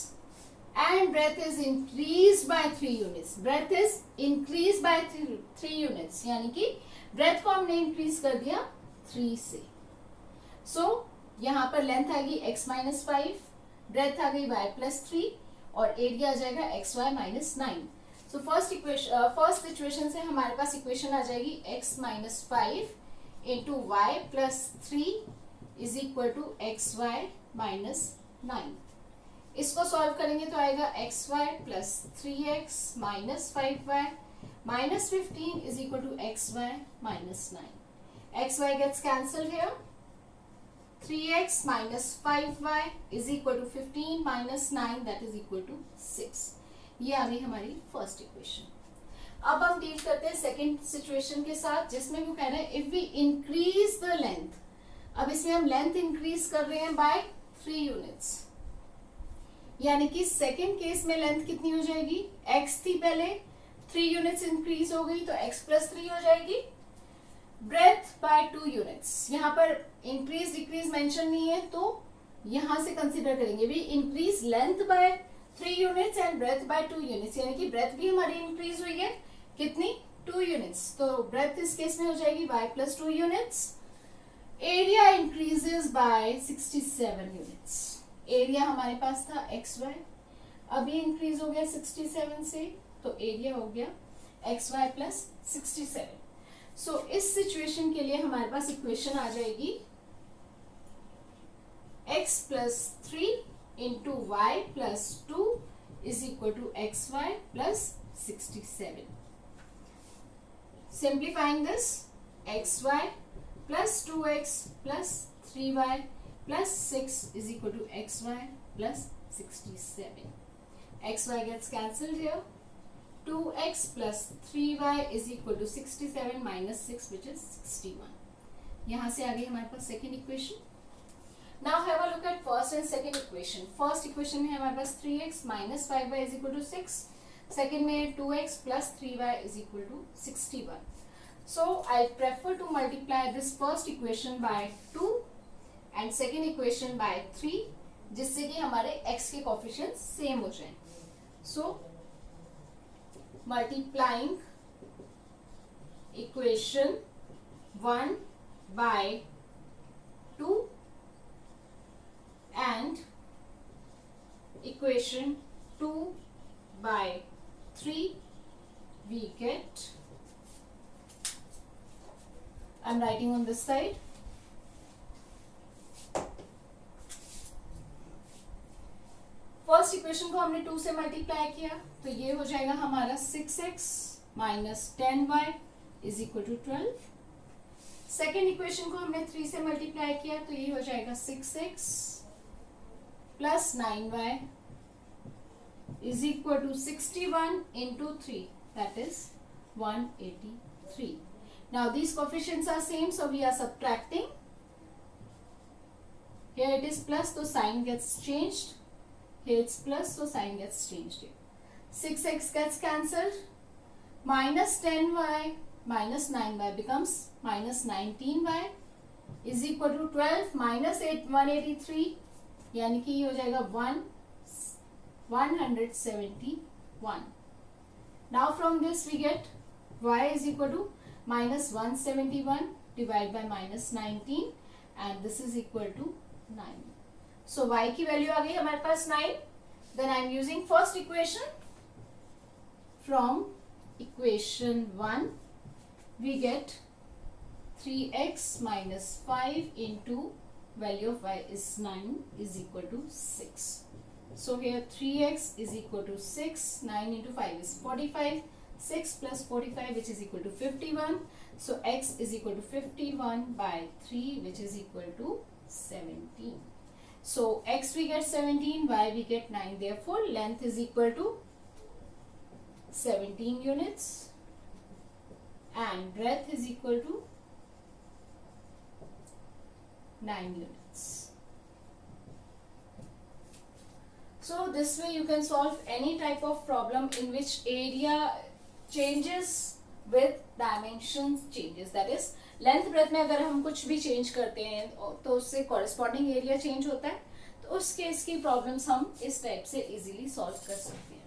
and breadth is increased by 3 units. Breadth is increased by 3 units, यानी कि breadth को हमने increase कर दिया 3 से. So यहाँ पर लेंथ आ गई x minus 5, breadth आ गई y plus 3 और एरिया आ जाएगा xy minus 9. So first situation से हमारे पास इक्वेशन आ जाएगी x minus 5 into y plus 3 is equal to xy minus 9. इसको सॉल्व करेंगे तो आएगा xy plus 3x minus 5y minus 15 is equal to xy minus 9. xy gets cancelled here. 3x minus 5y is equal to 15 minus 9, that is equal to 6. ये आ गई हमारी first equation. अब हम डील करते हैं सेकेंड सिचुएशन के साथ, जिसमें वो कह रहे हैं if we increase the length. अब इसमें हम लेंथ इंक्रीज कर रहे हैं बाय 3 यूनिट्स, यानी कि सेकेंड केस में लेंथ कितनी हो जाएगी, x थी पहले, 3 यूनिट्स इंक्रीज हो गई तो x plus 3 हो जाएगी. ब्रेथ बाय 2 यूनिट्स, यहाँ पर इंक्रीज डिक्रीज मेंशन नहीं है तो यहां से कंसिडर करेंगे. We increase length by 3 units and breadth by 2 units, यानी कि ब्रेथ भी हमारी इंक्रीज हुई है कितनी, 2 यूनिट्स. तो ब्रेथ इस केस में हो जाएगी y plus 2 units. Area increases by 67 units. Area हमारे पास था xy, अभी इंक्रीज हो गया 67 से तो एरिया हो गया xy plus 67. सो इस सिचुएशन के लिए हमारे पास इक्वेशन आ जाएगी x plus 3 into y plus 2 is equal to xy plus 67. Simplifying this, xy plus 2x plus 3y plus 6 is equal to xy plus 67. xy gets cancelled here. 2x plus 3y is equal to 67 minus 6, which is 61. यहाँ से आ गई हमारे पास second equation. Now have a look at first and second equation. First equation में हमारे पास 3x minus 5y is equal to 6. Second में 2x plus 3y is equal to 61. So I prefer to multiply this first equation by 2 and second equation by 3, जिससे कि हमारे x के coefficients same हो जाएं. So multiplying equation 1 by 2 and equation 2 by 3, we get, I'm writing on this side, first equation को हमने 2 से multiply किया तो ये हो जाएगा हमारा 6x minus 10y is equal to 12. Second equation को हमने 3 से मल्टीप्लाई किया तो ये हो जाएगा 6x plus 9y is equal to 61 into 3, that is 183. Now these coefficients are same, so we are subtracting. Here it is plus, so sign gets changed. Here it's plus, so sign gets changed here. 6x gets cancelled. Minus 10y minus 9y becomes minus 19y is equal to 12 minus 183, यानी कि ये हो जाएगा 171. Now from this we get y is equal to minus 171 divided by minus 19 and this is equal to 9. So y की value आ गई हमारे पास 9. Then I am using first equation. From equation 1 we get 3x minus 5 into value of y is 9 is equal to 6. So here 3x is equal to 6, 9 into 5 is 45, 6 plus 45 which is equal to 51. So x is equal to 51 by 3 which is equal to 17. So x we get 17, y we get 9. Therefore length is equal to 17 units and breadth is equal to 9 units. So this way you can solve any type of problem in which area changes with dimensions changes. That is length breadth में अगर हम कुछ भी change करते हैं तो उससे corresponding area change होता है. तो उस केस की प्रॉब्लम्स हम इस टाइप से इजीली सॉल्व कर सकते हैं.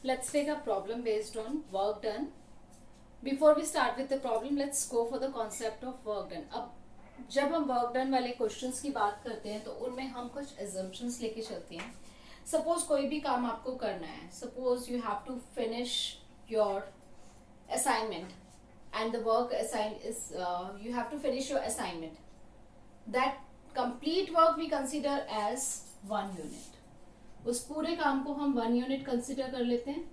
Let's take a problem based on work done. Before we start with the problem, let's go for the concept of work done. अब जब हम वर्क डन वाले क्वेश्चंस की बात करते हैं तो उनमें हम कुछ assumptions लेके चलते हैं. सपोज कोई भी काम आपको करना है, suppose you have to finish your assignment and the work assigned is you have to finish your assignment. That complete work we consider as 1 unit. उस पूरे काम को हम 1 यूनिट कंसिडर कर लेते हैं.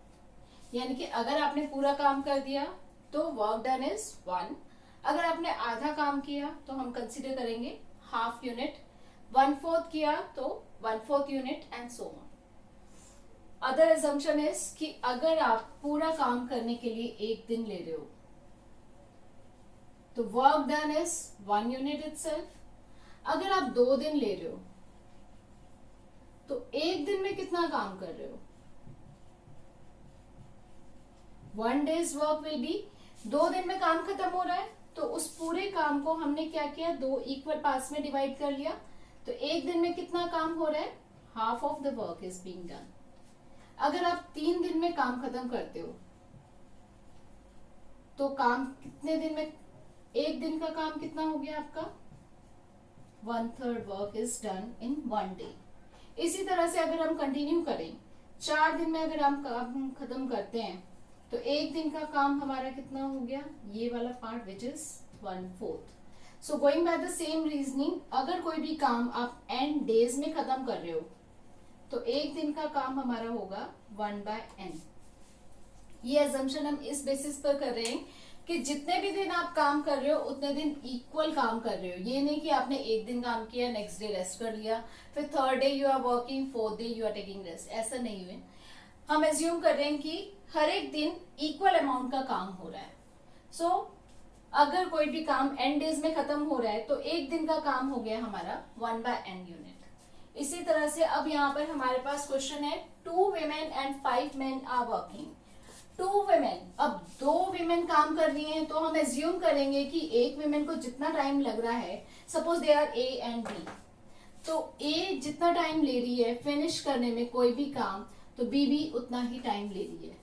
यानी कि अगर आपने पूरा काम कर दिया तो वर्क डन इज 1. अगर आपने आधा काम किया तो हम कंसिडर करेंगे हाफ यूनिट. 1/4 किया तो 1/4 unit and so on. Other assumption is कि अगर आप पूरा काम करने के लिए 1 दिन ले रहे हो तो work done is 1 unit itself. अगर आप 2 दिन ले रहे हो तो 1 दिन में कितना काम कर रहे हो? 1 डेज वर्क विल बी, 2 दिन में काम खत्म हो रहा है तो उस पूरे काम को हमने क्या किया, 2 इक्वल पार्ट्स में डिवाइड कर लिया. तो 1 दिन में कितना काम हो रहा है? Half of the work is being done. अगर आप 3 दिन में काम खत्म करते हो तो काम कितने दिन में, 1 दिन का काम कितना हो गया आपका? 1/3 work is done in 1 day. इसी तरह से अगर हम कंटिन्यू करें, 4 दिन में अगर हम काम खत्म करते हैं तो 1 दिन का काम हमारा कितना हो गया? ये वाला part which is 1/4. So going by the same reasoning, अगर कोई भी काम आप n डेज में खत्म कर रहे हो तो 1 दिन का काम हमारा होगा 1/n. ये अजम्पशन हम इस बेसिस पर कर रहे हैं कि जितने भी दिन आप काम कर रहे हो उतने दिन इक्वल काम कर रहे हो. ये नहीं कि आपने 1 दिन काम किया, नेक्स्ट डे रेस्ट कर लिया, फिर 3rd day you are working, 4th day you are taking rest. ऐसा नहीं हुए. हम एज्यूम कर रहे हैं कि हर एक दिन इक्वल अमाउंट का काम हो रहा है. सो अगर कोई भी काम n डेज में खत्म हो रहा है तो 1 दिन का काम हो गया हमारा 1/n यूनिट. इसी तरह से अब यहाँ पर हमारे पास क्वेश्चन है 2 women and 5 men are working. 2 women, अब 2 women काम कर रही हैं तो हम एज्यूम करेंगे कि एक women को जितना टाइम लग रहा है, suppose they are A and B, तो A जितना टाइम ले रही है फिनिश करने में कोई भी काम तो B भी उतना ही टाइम ले रही है.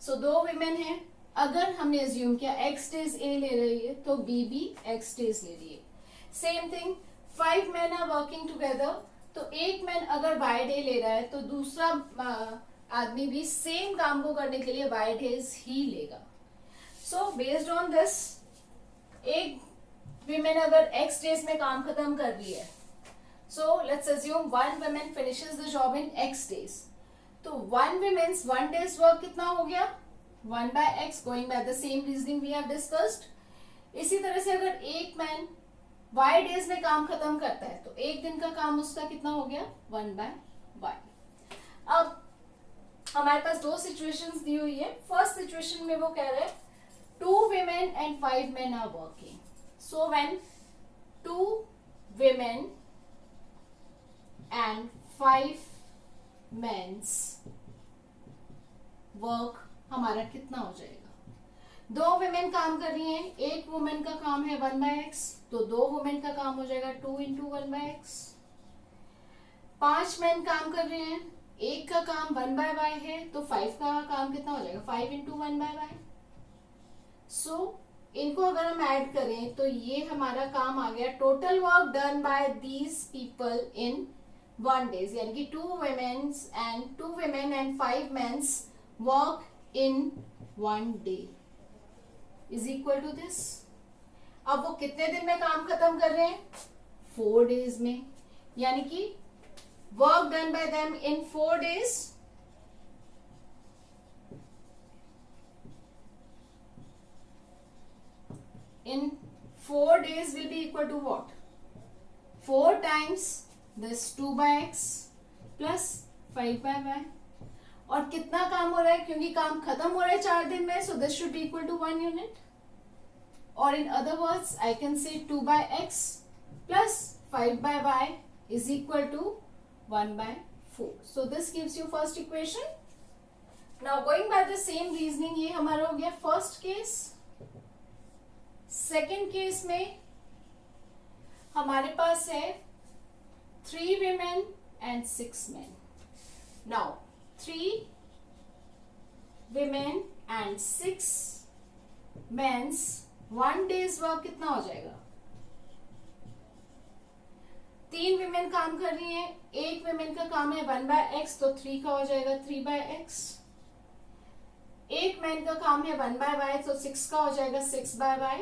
सो 2 women हैं. अगर हमने एज्यूम किया X डेज A ले रही है तो B भी X डेज ले रही है. Same thing 5 men are working together, तो एक मैन अगर Y डे ले रहा है तो दूसरा आदमी भी सेम काम को करने के लिए Y डेज ही लेगा. सो बेस्ड ऑन दिस, एक विमेन अगर X डेज में काम खत्म कर रही है, so let's assume 1 woman finishes the job in X days. तो 1 women's 1 days वर्क कितना हो गया? 1/x, going by the same reasoning we have discussed. इसी तरह से अगर एक मैन Y डेज में काम खत्म करता है तो 1 दिन का काम उसका कितना हो गया? 1/y. अब हमारे पास 2 सिचुएशंस दी हुई है. फर्स्ट सिचुएशन में वो कह रहे हैं 2 women and 5 men are working. So when 2 women and 5 men's work हमारा कितना हो जाएगा? 2 women काम कर रही हैं, एक वुमेन का काम है 1/x, तो 2 women का काम हो जाएगा 2 into 1/x. 5 men काम कर रहे हैं, एक का काम 1/y है तो 5 का काम कितना हो जाएगा? 5 into 1/y. सो इनको अगर हम ऐड करें तो ये हमारा काम आ गया total work done by these people in 1 days, यानी कि 2 women and 5 men's work in 1 day is equal to this. अब वो कितने दिन में काम खत्म कर रहे हैं? 4 days में, यानी कि work done by them in 4 days in 4 days will be equal to what? 4 times this 2/x plus 5/y. और कितना काम हो रहा है? क्योंकि काम खत्म हो रहा है 4 दिन में, so this should be equal to 1 unit. Or in other words, I can say 2/x plus 5/y is equal to 1/4. So this gives you first equation. Now going by the same reasoning, ये हमारा हो गया first case. Second case में हमारे पास है 3 women and 6 men. Now 3 women and 6 men's 1 day's work कितना हो जाएगा? 3 women काम कर रही हैं, एक women का काम है 1/x, तो 3 का हो जाएगा 3/x. एक मैन का काम है 1/y, तो 6 का हो जाएगा 6/y.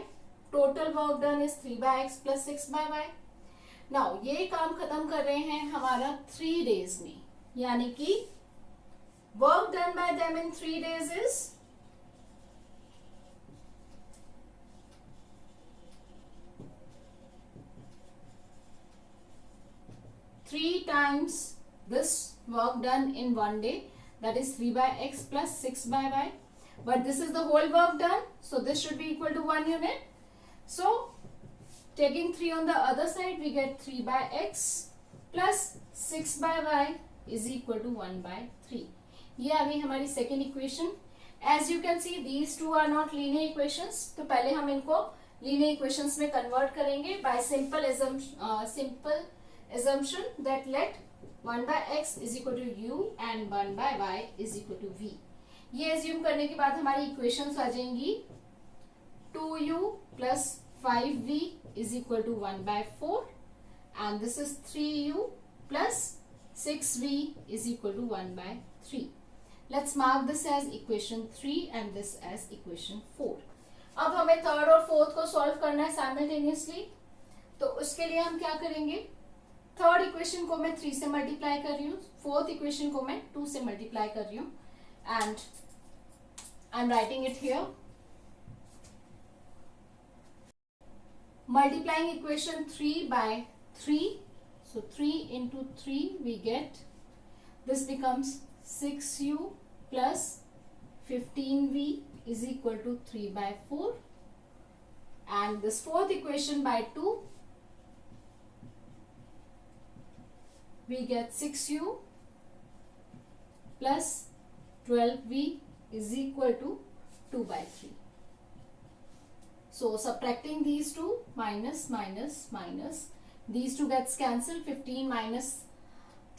Total work done is 3/x plus 6/y. Now ये काम खत्म कर रहे हैं हमारा 3 days में, यानी कि work done by them in 3 days is 3 times this work done in 1 day, that is 3/x plus 6/y. But this is the whole work done, so this should be equal to 1 unit. So taking 3 on the other side, we get 3/x plus 6/y is equal to 1/3. ये आ गई हमारी second equation. As you can see, these two are not linear equations. तो पहले हम इनको linear equations में convert करेंगे by simple assumption that let 1/x is equal to u and 1/y is equal to v. ये assume करने के बाद हमारी equations आ जाएंगी 2u plus 5v is equal to 1/4, and this is 3u plus 6v is equal to 1/3. Let's mark this as equation 3 and this as equation 4. अब हमें third और fourth को सॉल्व करना है साइमल्टेनियसली. तो उसके लिए हम क्या करेंगे? थर्ड इक्वेशन को मैं 3 से मल्टीप्लाई कर रही हूँ, फोर्थ इक्वेशन को मैं 2 से मल्टीप्लाई कर रही हूँ, and I am writing it here. Multiplying equation 3 by 3, so 3 into 3 we get, this becomes 6u plus 15v is equal to 3/4, and this fourth equation by 2 we get 6u plus 12v is equal to 2/3. So subtracting these two, minus minus minus, these two gets cancelled. 15 minus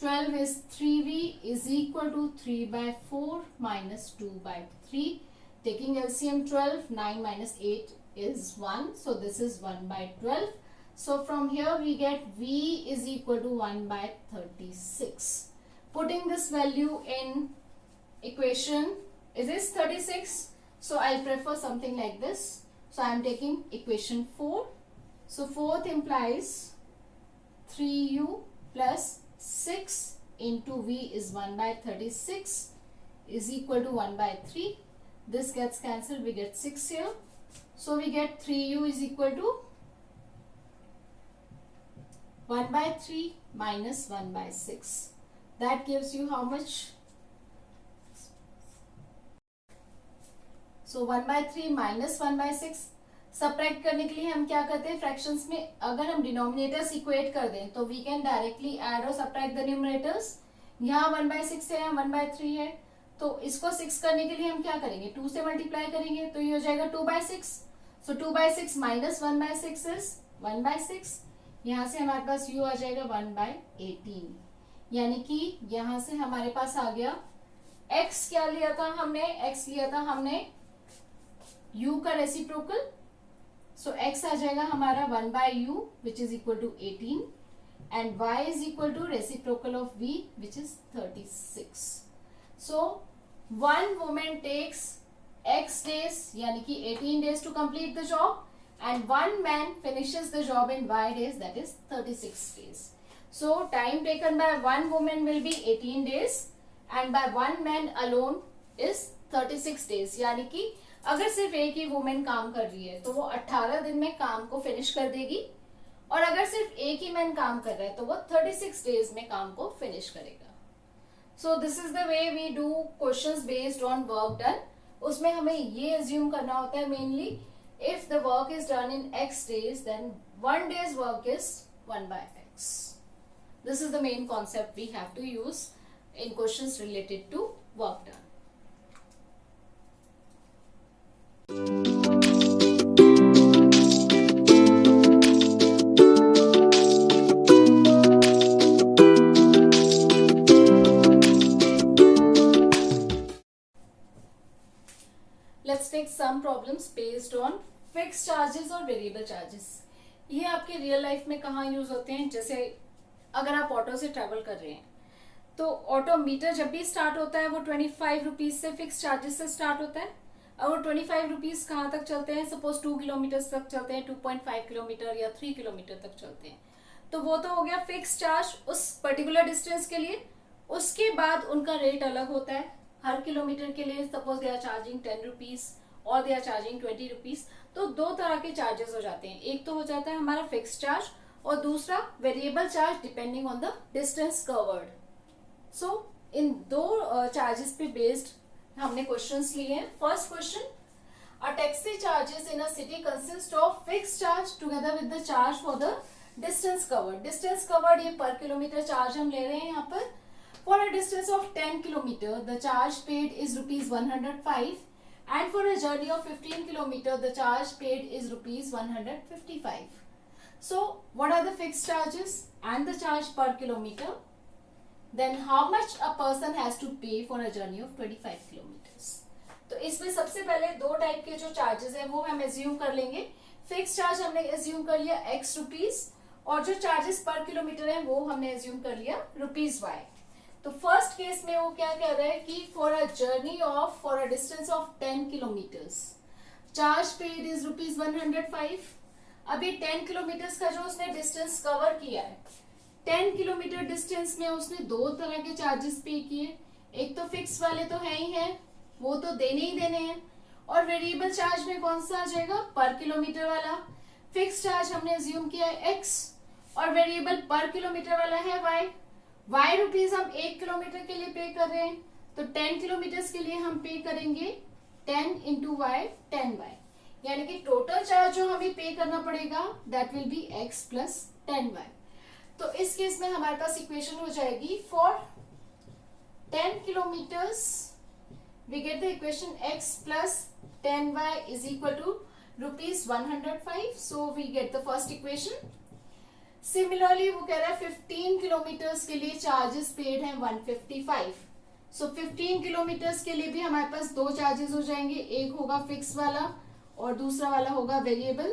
12 is 3v is equal to 3/4 minus 2/3. Taking LCM 12, 9 minus 8 is 1, so this is 1/12. So from here we get v is equal to 1/36. Putting this value in equation, it is 36, so I'll prefer something like this. So I am taking equation 4. So fourth implies 3u plus 6 into v is 1/36 is equal to 1/3. This gets cancelled, we get 6 here. So we get 3u is equal to 1/3 minus 1/6. That gives you how much? So 1/3 minus 1/6. Subtract करने के लिए हम क्या करते हैं? Fractions में अगर हम डिनोमिनेटर्स इक्वेट कर दें तो वी कैन डायरेक्टली ऐड और सब्ट्रैक्ट द न्यूमरेटर्स. यहाँ 1/6 है, यहाँ 1/3 है, तो इसको 6 करने के लिए हम क्या करेंगे? 2 से मल्टीप्लाई करेंगे, तो ये हो जाएगा 2/6. सो 2/6 माइनस 1/6 इज 1/6. यहाँ से हमारे पास u आ जाएगा 1/18, यानी कि यहाँ से हमारे पास आ गया x. क्या लिया था हमने? x लिया था हमने u का रेसिप्रोकल. सो x आ जाएगा हमारा 1/u which is equal to 18, and y is equal to reciprocal of v which is 36. So one woman takes x days, यानी कि 18 days to complete the job, and one man finishes the job in y days, that is 36 days. So time taken by one woman will be 18 days and by one man alone is 36 days. यानी कि अगर सिर्फ एक ही women काम कर रही है तो वो 18 दिन में काम को फिनिश कर देगी, और अगर सिर्फ एक ही मैन काम कर रहा है तो वो 36 डेज में काम को फिनिश करेगा. So this is the way we do questions based on work done. उसमें हमें ये अज्यूम करना होता है mainly, if the work is done in x days then 1 day's work is 1/x. This is the main concept we have to use in questions related to work done. Let's take some problems based on fixed charges और variable charges. ये आपके real life में कहाँ use होते हैं? जैसे अगर आप ऑटो से ट्रैवल कर रहे हैं तो ऑटो मीटर जब भी स्टार्ट होता है वो 25 रुपीज से फिक्स चार्जेस से स्टार्ट होता है और वो 25 रुपीज कहाँ तक चलते हैं? सपोज 2 किलोमीटर तक चलते हैं, 2.5 किलोमीटर या 3 किलोमीटर तक चलते हैं, तो वो तो हो गया फिक्स चार्ज उस पर्टिकुलर डिस्टेंस के लिए. उसके बाद उनका रेट अलग होता है हर किलोमीटर के लिए. Suppose they are charging 10 rupees और दे आर चार्जिंग 20 रुपीज. तो दो तरह के चार्जेस हो जाते हैं. एक तो हो जाता है हमारा फिक्स चार्ज और दूसरा variable charge depending on the distance covered. So इन दो चार्जेस पे बेस्ड हमने क्वेश्चंस लिए हैं. First question, a taxi charges in a city consist of fix charge together with the charge for the distance covered. Distance covered ये per kilometre charge हम ले रहे हैं यहाँ पर. For a distance of 10 km, the charge paid is rupees 105, and for a journey of 15 km, the charge paid is rupees 155. So, what are the fixed charges and the charge per kilometer? Then, how much a person has to pay for a journey of 25 kilometers? तो इसमें सबसे पहले दो type के जो charges हैं वो हम एज्यूम कर लेंगे. फिक्स चार्ज हमने एज्यूम कर लिया x रुपीज और जो चार्जेस पर किलोमीटर है वो हमने एज्यूम कर लिया रुपीज y. तो फर्स्ट केस में वो क्या कह रहा है कि for a distance of 10 kilometres charge paid is rupees 105. अभी 10 किलोमीटर्स का जो उसने डिस्टेंस कवर किया है, 10 किलोमीटर डिस्टेंस में उसने दो तरह के चार्जेस पे किए. एक तो फिक्स वाले तो है ही है, वो तो देने ही देने हैं. और वेरिएबल चार्ज में कौन सा आ जाएगा? पर किलोमीटर वाला. फिक्स चार्ज हमने एज्यूम किया है x और वेरिएबल पर किलोमीटर वाला है y रुपीज हम 1 किलोमीटर के लिए पे कर रहे हैं. तो 10 किलोमीटर के लिए हम पे करेंगे 10 इंटू वाई 10y, यानी कि टोटल चार्ज जो हमें पे करना पड़ेगा that will be x plus 10y. तो इस केस में हमारे पास इक्वेशन हो जाएगी for 10 kilometres we get the equation x plus 10y is equal to rupees 105. So we get the first equation. Similarly वो कह रहा है 15 किलोमीटर्स के लिए चार्जेस पेड हैं 155. सो 15 किलोमीटर्स के लिए भी हमारे पास दो चार्जेस हो जाएंगे. एक होगा फिक्स वाला और दूसरा वाला होगा वेरिएबल.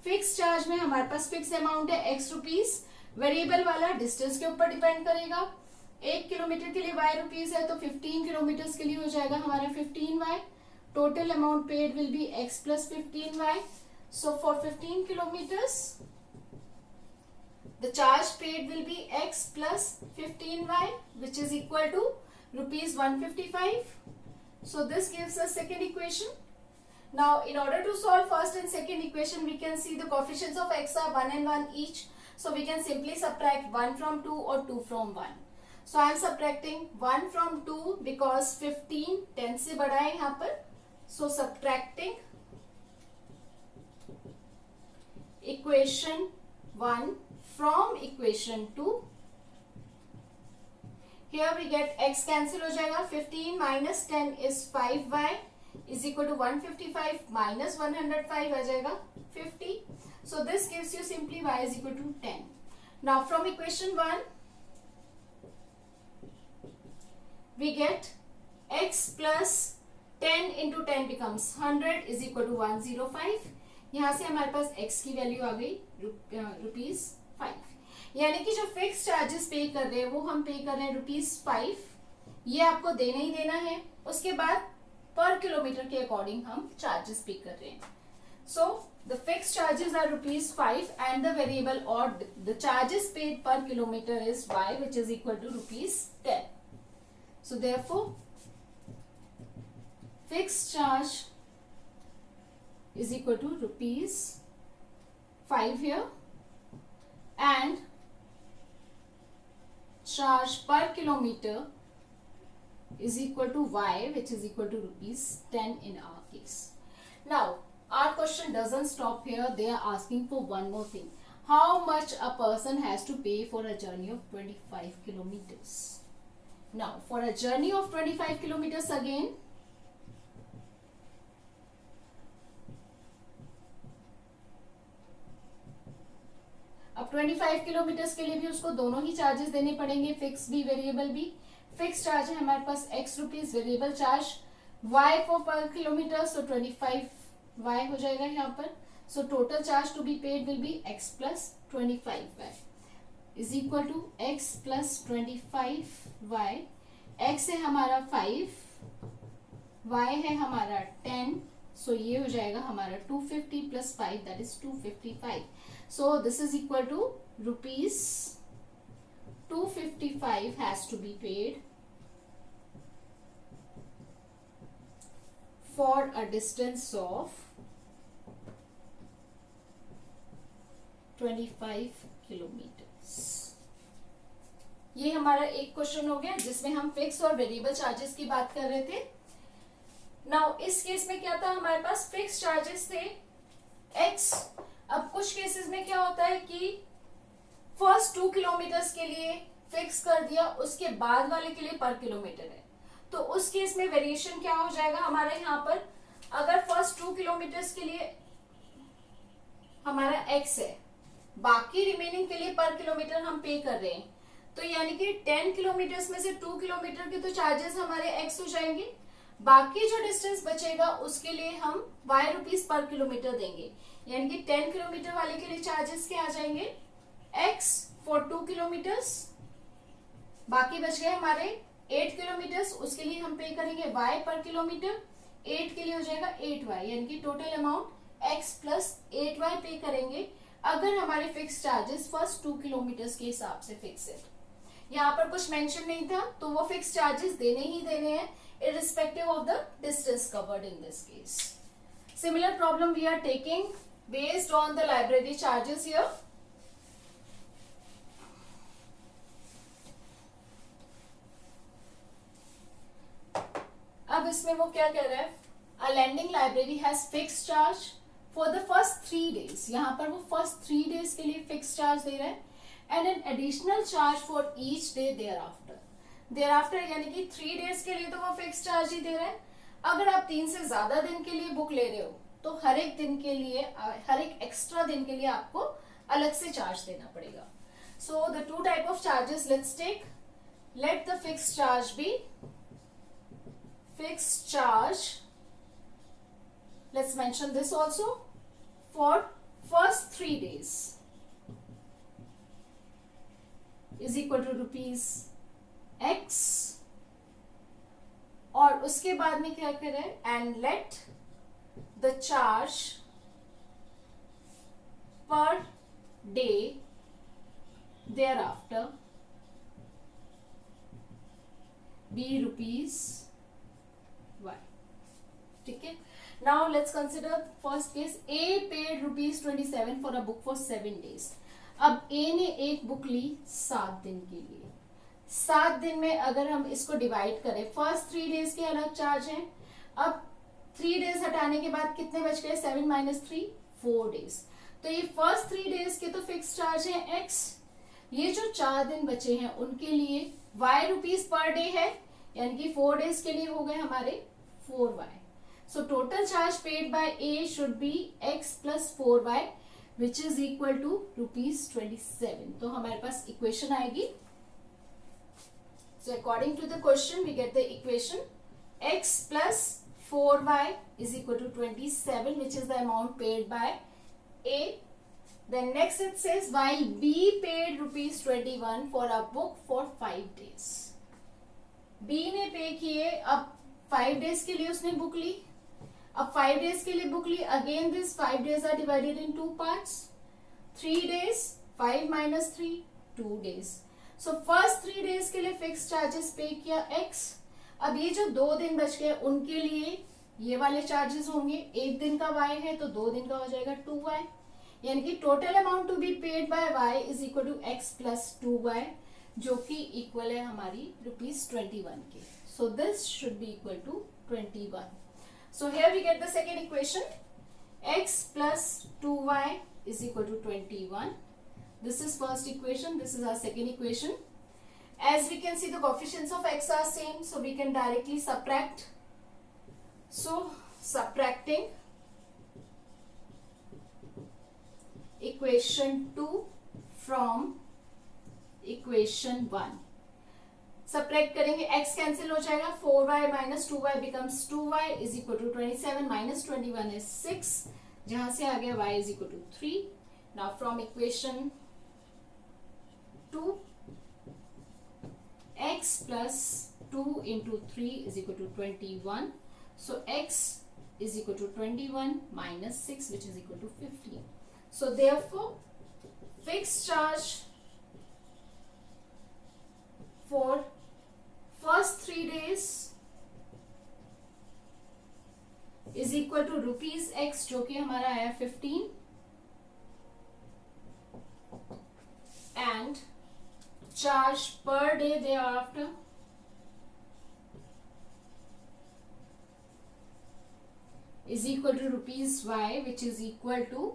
फिक्स चार्ज में हमारे पास फिक्स अमाउंट है x रुपीज. वेरिएबल वाला डिस्टेंस के ऊपर डिपेंड करेगा. 1 किलोमीटर के लिए y रुपीज है तो 15 किलोमीटर्स के लिए हो जाएगा हमारा 15y. Total amount paid will be x plus 15y. So for 15 kilometers, the charge paid will be x plus 15y, which is equal to rupees 155. So this gives us second equation. Now, in order to solve first and second equation, we can see the coefficients of x are 1 and 1 each. So we can simply subtract 1 from 2 or 2 from 1. So I am subtracting 1 from 2 because 15 10 से बड़ा है यहाँ पर. So subtracting equation 1 from equation 2. Here we get x cancel हो जाएगा. 15 minus 10 is 5y is equal to 155 minus 105 आ जाएगा 50. So this gives you simply y is equal to 10. Now from equation 1 we get x plus 10 into 10 becomes 100 is equal to 105. यहाँ से हमारे पास x की value आ गई rupees 5. यानी कि जो फिक्स चार्जेस पे कर रहे हैं वो हम पे कर रहे हैं रुपीज 5. ये आपको देना ही देना है. उसके बाद पर किलोमीटर के अकॉर्डिंग हम चार्जेस पे कर रहे हैं. So the fix charges are rupees 5 and the variable और the charges paid per kilometre is y which is equal to rupees 10. So therefore fixed charge is equal to rupees 5 here and charge per kilometer is equal to y which is equal to rupees 10 in our case. Now our question doesn't stop here. They are asking for one more thing. how much a person has to pay for a journey of 25 kilometers. Now for a journey of 25 kilometers again, अब 25 kilometres के लिए भी उसको दोनों ही charges देने पड़ेंगे, fix भी variable भी. फिक्स चार्ज है हमारे पास x rupees, variable charge y for per kilometre, so 25y हो जाएगा यहाँ पर. So total charge to be paid will be x plus 25y is equal to x plus 25y. x है हमारा 5, y है हमारा 10, सो ये हो जाएगा हमारा 250 plus 5 that is 255. So this is equal to rupees 255 has to be paid for a distance of 25 kilometers. ये हमारा एक क्वेश्चन हो गया जिसमें हम फिक्स और वेरिएबल चार्जेस की बात कर रहे थे. नाउ इस केस में क्या था, हमारे पास फिक्स चार्जेस थे x. अब कुछ केसेस में क्या होता है कि फर्स्ट 2 किलोमीटर्स के लिए फिक्स कर दिया, उसके बाद वाले के लिए पर किलोमीटर है, तो उस केस में वेरिएशन क्या हो जाएगा हमारा यहाँ पर. अगर फर्स्ट 2 किलोमीटर्स के लिए हमारा x है, बाकी रिमेनिंग के लिए पर किलोमीटर हम पे कर रहे हैं, तो यानी कि 10 किलोमीटर्स में से 2 किलोमीटर के तो चार्जेस हमारे x हो जाएंगे, बाकी जो डिस्टेंस बचेगा उसके लिए हम y रुपीज पर किलोमीटर देंगे. यानी कि 10 किलोमीटर वाले के लिए चार्जेस क्या आ जाएंगे, x फॉर 2 किलोमीटर्स, बाकी बच गए हमारे 8 किलोमीटर्स, उसके लिए हम पे करेंगे y पर किलोमीटर. 8 के लिए हो जाएगा 8y, यानी कि total amount x plus 8y पे करेंगे अगर हमारे फिक्स चार्जेस फर्स्ट 2 किलोमीटर्स के हिसाब से फिक्स है. यहाँ पर कुछ मेंशन नहीं था तो वो फिक्स चार्जेस देने ही देने हैं irrespective of the distance covered in this case. Similar problem we are taking based on the library charges here. अब इसमें वो क्या कह रहा है, a lending library has fixed charge for the first 3 days. यहाँ पर वो फर्स्ट 3 days के लिए फिक्स चार्ज दे रहा है and an additional charge for each day thereafter. यानी कि 3 days के लिए तो वो फिक्स चार्ज ही दे रहा है. अगर आप 3 से ज्यादा दिन के लिए बुक ले रहे हो तो हर एक दिन के लिए, हर एक एक्स्ट्रा दिन के लिए आपको अलग से चार्ज देना पड़ेगा. So the 2 type of charges let's take. Let the fix charge be fix charge, let's mention this also, for first 3 days is equal to rupees x, और उसके बाद में क्या करें, and let the charge per day thereafter be rupees y. ठीक है. Now let's consider first case. a paid rupees 27 for a book for 7 days. अब a ने एक बुक ली 7 दिन के लिए. 7 दिन में अगर हम इसको डिवाइड करें, फर्स्ट 3 days के अलग चार्ज हैं, अब 3 days हटाने के बाद कितने बच गए, 7 माइनस 3 4 days. तो ये फर्स्ट 3 days के तो फिक्स चार्ज है x. ये जो 4 दिन बचे हैं उनके लिए y रुपीज पर डे है, यानी कि 4 days के लिए हो गए हमारे 4y. So total charge paid by a should be x plus 4y which is equal to rupees 27. तो हमारे पास इक्वेशन आएगी. So according to the question, we get the equation x plus 4y is equal to 27, which is the amount paid by A. Then next it says while B paid rupees 21 for a book for 5 days. B ने पे किए, अब 5 days के लिए उसने book ली. अब 5 days के लिए book Lee. Again this 5 days are divided in 2 parts. 3 days 5 minus 3 2 days. So first 3 days के लिए फिक्स चार्जेस पे किया x. अब ये जो 2 दिन बच गए उनके लिए ये वाले चार्जेस होंगे. 1 दिन का y है तो 2 दिन का हो जाएगा 2y, यानी कि total amount to be paid by y is equal to x plus 2y, जो कि इक्वल है हमारी रुपीज 21 के. So this should be equal to 21. So here we get the second equation, x plus 2y is equal to 21. This is first equation, this is our second equation. As we can see, the coefficients of x are same, so we can directly subtract. So subtracting equation 2 from equation 1. Subtract करेंगे, x cancel हो जाएगा, 4y minus 2y becomes 2y is equal to 27 minus 21 is 6, जहां से आ गया y is equal to 3. Now from equation 2, x plus 2 into 3 is equal to 21. So x is equal to 21 minus 6, which is equal to 15. So therefore, fixed charge for first 3 days is equal to rupees x, जो कि हमारा आया 15, and charge per day thereafter is equal to rupees y, which is equal to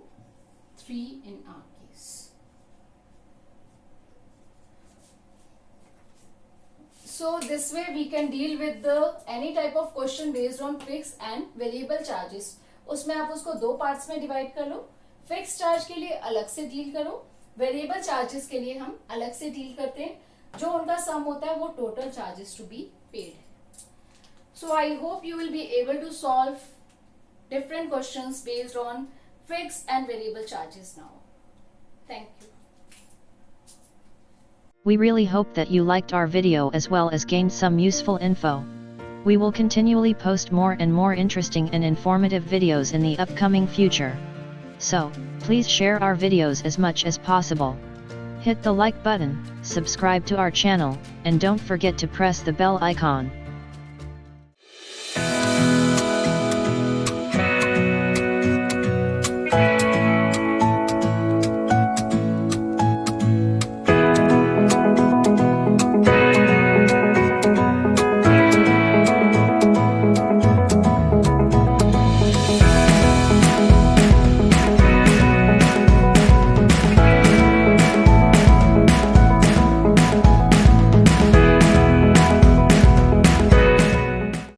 3 in our case. So this way we can deal with the any type of question based on fixed and variable charges. उसमें आप उसको दो parts में divide कर लो. Fix charge के लिए अलग से डील करो, वेरिएबल चार्जेस के लिए हम अलग से डील करते हैं. जो उनका सम होता है वो total charges to be paid. So I hope you will be able to solve different questions based on fixed and variable charges now. Thank you. We really hope that you liked our video as well as gained some useful info. We will continually post more and more interesting and informative videos in the upcoming future. So, please share our videos as much as possible. Hit the like button, subscribe to our channel, and don't forget to press the bell icon.